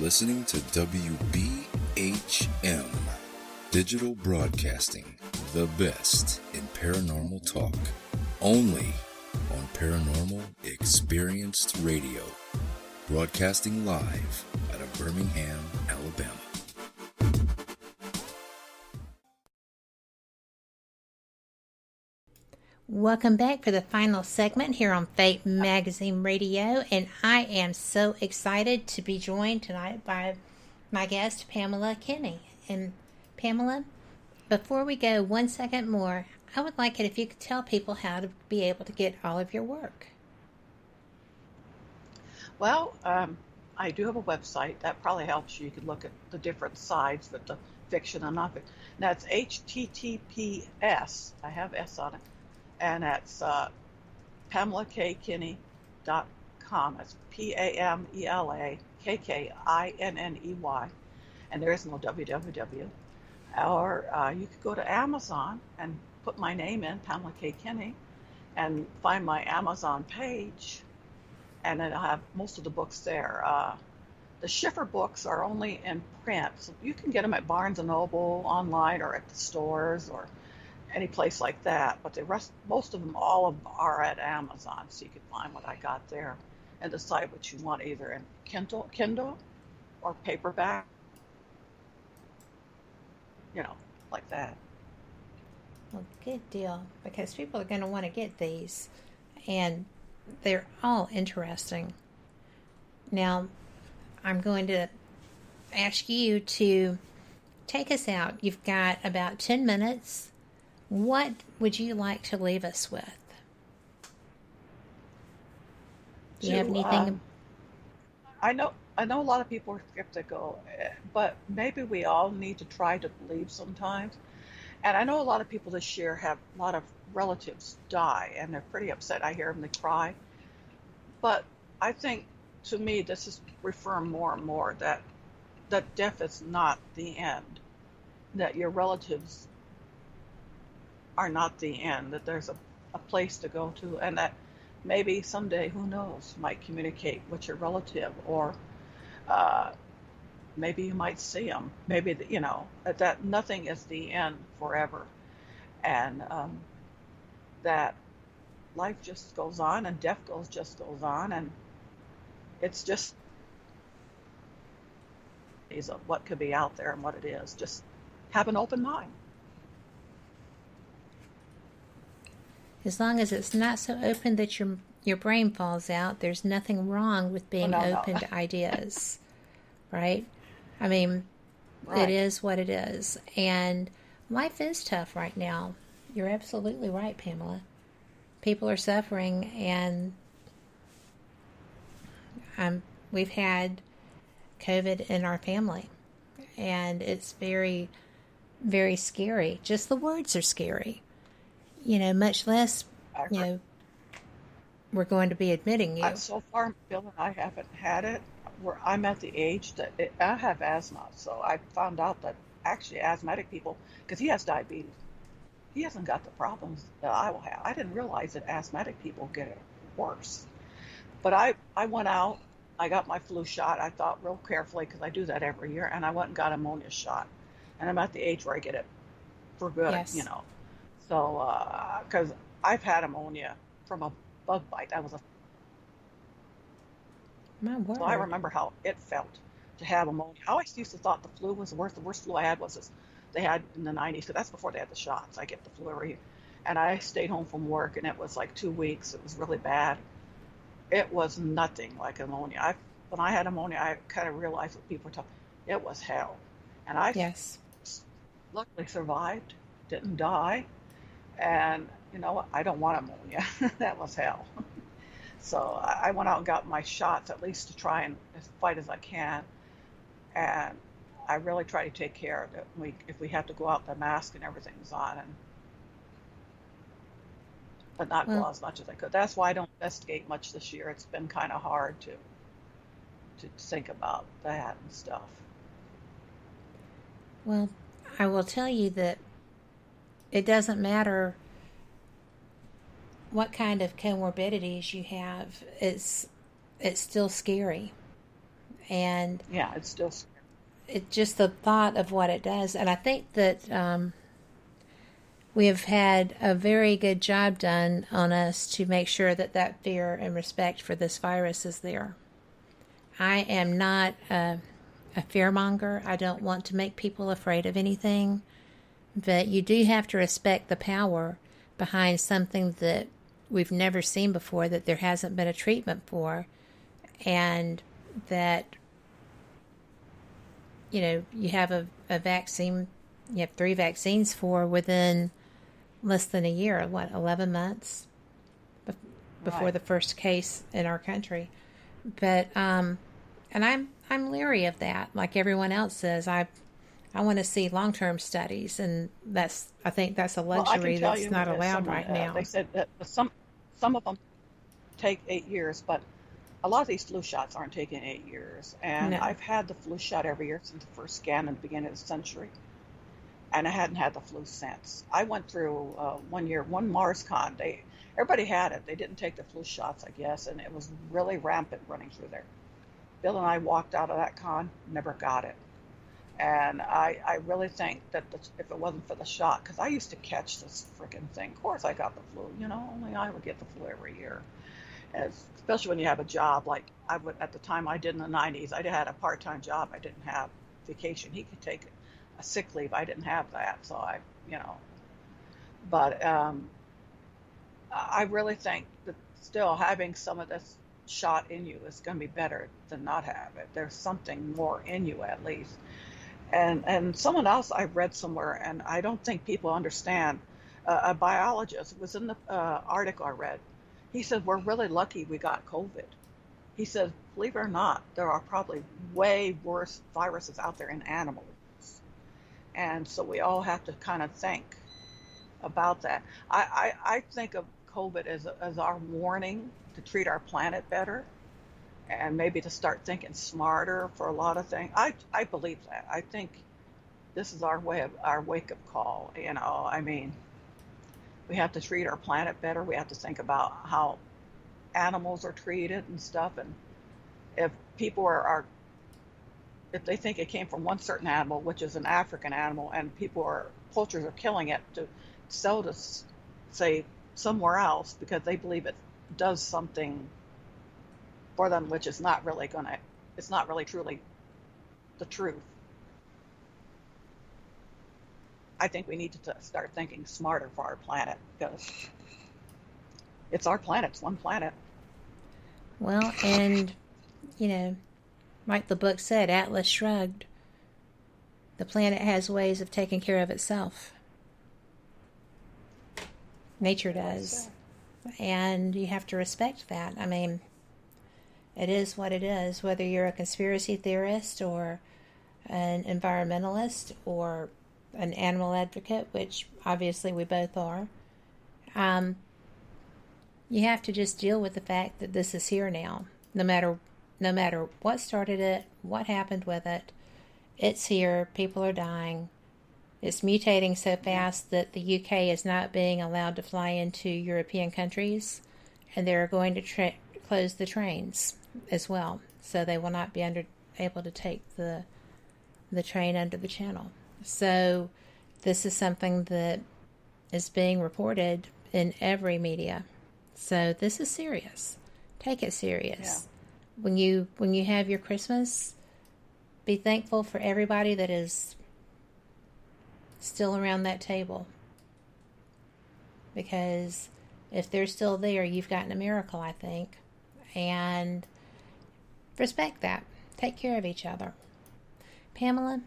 Listening to WBHM Digital Broadcasting, the best in paranormal talk, only on Paranormal Experienced Radio, broadcasting live out of Birmingham, Alabama. Welcome back for the final segment here on Fate Magazine Radio, and I am so excited to be joined tonight by my guest, Pamela Kinney. And Pamela, before we go 1 second more, I would like it if you could tell people how to be able to get all of your work. Well, I do have a website. That probably helps you. You could look at the different sides with the fiction and non-fiction. That's HTTPS. I have S on it. And that's PamelaKKinney.com. That's PAMELAKKINNEY. And there is no www. Or you could go to Amazon and put my name in, Pamela K. Kinney, and find my Amazon page. And then I'll have most of the books there. The Schiffer books are only in print. So you can get them at Barnes & Noble, online, or at the stores, or any place like that, but the rest, most of them, all of them are at Amazon, so you can find what I got there and decide what you want, either in Kindle or paperback, like that. Well, good deal, because people are going to want to get these, and they're all interesting. Now, I'm going to ask you to take us out. You've got about 10 minutes. What would you like to leave us with? Do you have anything? I know a lot of people are skeptical, but maybe we all need to try to believe sometimes. And I know a lot of people this year have a lot of relatives die, and they're pretty upset. I hear them, they cry. But I think, to me, this is reaffirmed more and more that death is not the end, that your relatives are not the end, that there's a place to go to, and that maybe someday, who knows, you might communicate with your relative, or maybe you might see them. Maybe, that nothing is the end forever, and that life just goes on, and death just goes on, and it's just of what could be out there and what it is. Just have an open mind. As long as it's not so open that your brain falls out, there's nothing wrong with being open to ideas, right? I mean, It is what it is. And life is tough right now. You're absolutely right, Pamela. People are suffering, and we've had COVID in our family, and it's very, very scary. Just the words are scary. Much less, we're going to be admitting you. So far, Bill and I haven't had it. I'm at the age that I have asthma, so I found out that actually asthmatic people, because he has diabetes, he hasn't got the problems that I will have. I didn't realize that asthmatic people get it worse. But I went out, I got my flu shot. I thought real carefully, because I do that every year, and I went and got a pneumonia shot. And I'm at the age where I get it for good, So, because I've had pneumonia from a bug bite. My word. So I remember how it felt to have pneumonia. I always used to thought the flu was the worst. The worst flu I had was this they had in the 90s. So that's before they had the shots. I get the flu every year. And I stayed home from work, and it was like 2 weeks. It was really bad. It was nothing like pneumonia. When I had pneumonia, I kind of realized what people were talking. It was hell. And I luckily survived, didn't die. And you know what? I don't want pneumonia. That was hell. So I went out and got my shots, at least to try and as fight as I can. And I really try to take care of it. If we have to go out, the mask and everything's on, but not go out as much as I could. That's why I don't investigate much this year. It's been kind of hard to think about that and stuff. Well, I will tell you that it doesn't matter what kind of comorbidities you have. It's still scary. And yeah, it's still scary. It's just the thought of what it does. And I think that we have had a very good job done on us to make sure that fear and respect for this virus is there. I am not a fearmonger. I don't want to make people afraid of anything. But you do have to respect the power behind something that we've never seen before, that there hasn't been a treatment for, and that, you have a vaccine, you have 3 vaccines for within less than a year, 11 months before the first case in our country. But, and I'm leery of that, like everyone else says. I want to see long-term studies, and I think that's a luxury that's not allowed right now. They said that some of them take 8 years, but a lot of these flu shots aren't taking 8 years. And I've had the flu shot every year since the first scan in the beginning of the century, and I hadn't had the flu since. I went through 1 year, one MarsCon. Everybody had it. They didn't take the flu shots, I guess, and it was really rampant running through there. Bill and I walked out of that con, never got it. And I really think that if it wasn't for the shot, because I used to catch this freaking thing. Of course I got the flu, only I would get the flu every year. And especially when you have a job like I would at the time I did in the 90s. I had a part-time job. I didn't have vacation. He could take a sick leave. I didn't have that. So But I really think that still having some of this shot in you is going to be better than not have it. There's something more in you at least. And someone else I read somewhere, and I don't think people understand, a biologist was in the article I read. He said, we're really lucky we got COVID. He said, believe it or not, there are probably way worse viruses out there in animals. And so we all have to kind of think about that. I think of COVID as our warning to treat our planet better and maybe to start thinking smarter for a lot of things. I believe that. I think this is our wake-up call. I mean, we have to treat our planet better. We have to think about how animals are treated and stuff. And if people if they think it came from one certain animal, which is an African animal, and poachers are killing it to sell to, say, somewhere else because they believe it does something for them, which is not really it's not really truly the truth. I think we need to start thinking smarter for our planet because it's our planet. It's one planet. Well, and, like the book said, Atlas Shrugged, the planet has ways of taking care of itself. Nature does. And you have to respect that. I mean, it is what it is, whether you're a conspiracy theorist or an environmentalist or an animal advocate, which obviously we both are. You have to just deal with the fact that this is here now. No matter what started it, what happened with it, it's here. People are dying. It's mutating so fast that the UK is not being allowed to fly into European countries, and they're going to close the trains as well, so they will not be able to take the train under the channel. So this is something that is being reported in every media. So this is serious. Take it serious. Yeah. When you have your Christmas, be thankful for everybody that is still around that table. Because if they're still there, you've gotten a miracle, I think. And respect that. Take care of each other. Pamela,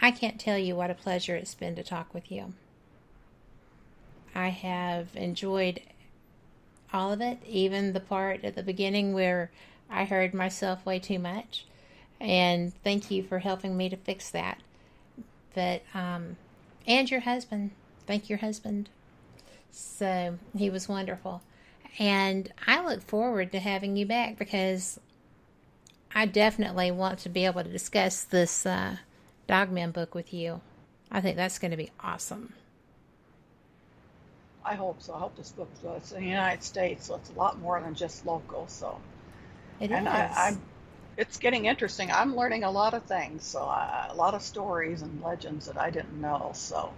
I can't tell you what a pleasure it's been to talk with you. I have enjoyed all of it, even the part at the beginning where I heard myself way too much. And thank you for helping me to fix that. But, and your husband. Thank your husband. So, he was wonderful. And I look forward to having you back because I definitely want to be able to discuss this Dogman book with you. I think that's going to be awesome. I hope so. I hope this book goes in the United States, so it's a lot more than just local. So, it and is. It's getting interesting. I'm learning a lot of things, so a lot of stories and legends that I didn't know. So,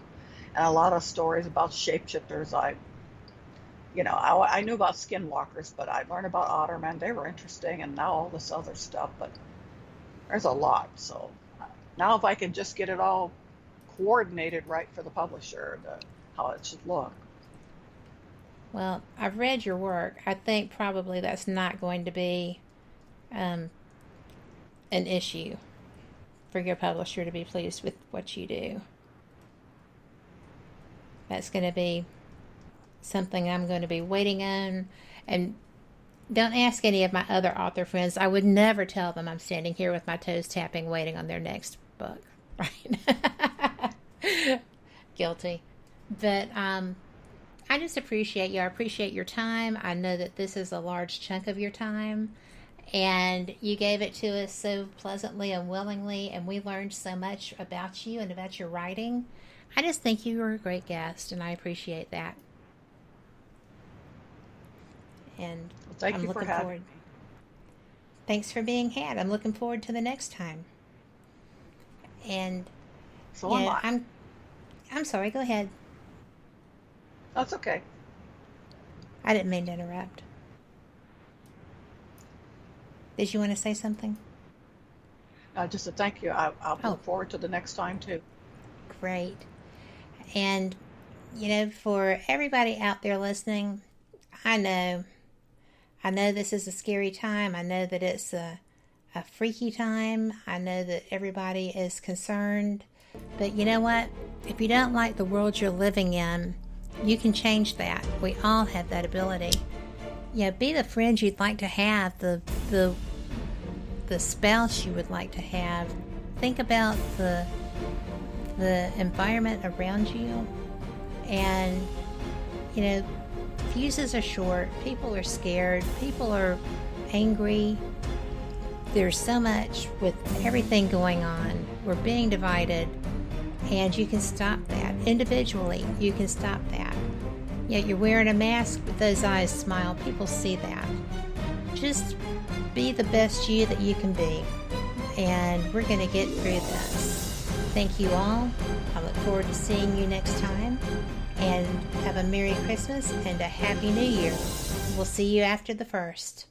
and a lot of stories about shapeshifters. I knew about skinwalkers, but I learned about ottermen. They were interesting, and now all this other stuff. But there's a lot. So now, if I can just get it all coordinated right for the publisher, how it should look. Well, I've read your work. I think probably that's not going to be an issue for your publisher to be pleased with what you do. That's going to be something I'm going to be waiting on. And don't ask any of my other author friends. I would never tell them I'm standing here with my toes tapping waiting on their next book. Right? Guilty. But I just appreciate you. I appreciate your time. I know that this is a large chunk of your time. And you gave it to us so pleasantly and willingly, and we learned so much about you and about your writing. I just think you were a great guest, and I appreciate that. And thank you for having me. Thanks for being had. I'm looking forward to the next time. And so am I. I'm sorry. Go ahead. That's okay. I didn't mean to interrupt. Did you want to say something? Just a thank you. I'll look forward to the next time, too. Great. And For everybody out there listening, I know this is a scary time. I know that it's a freaky time. I know that everybody is concerned. But you know what? If you don't like the world you're living in, you can change that. We all have that ability. Be the friend you'd like to have, the spouse you would like to have. Think about the environment around you. And, fuses are short. People are scared. People are angry. There's so much with everything going on. We're being divided. And you can stop that. Individually, you can stop that. You're wearing a mask, but those eyes smile. People see that. Just be the best you that you can be. And we're going to get through this. Thank you all. I look forward to seeing you next time. And have a Merry Christmas and a Happy New Year. We'll see you after the 1st.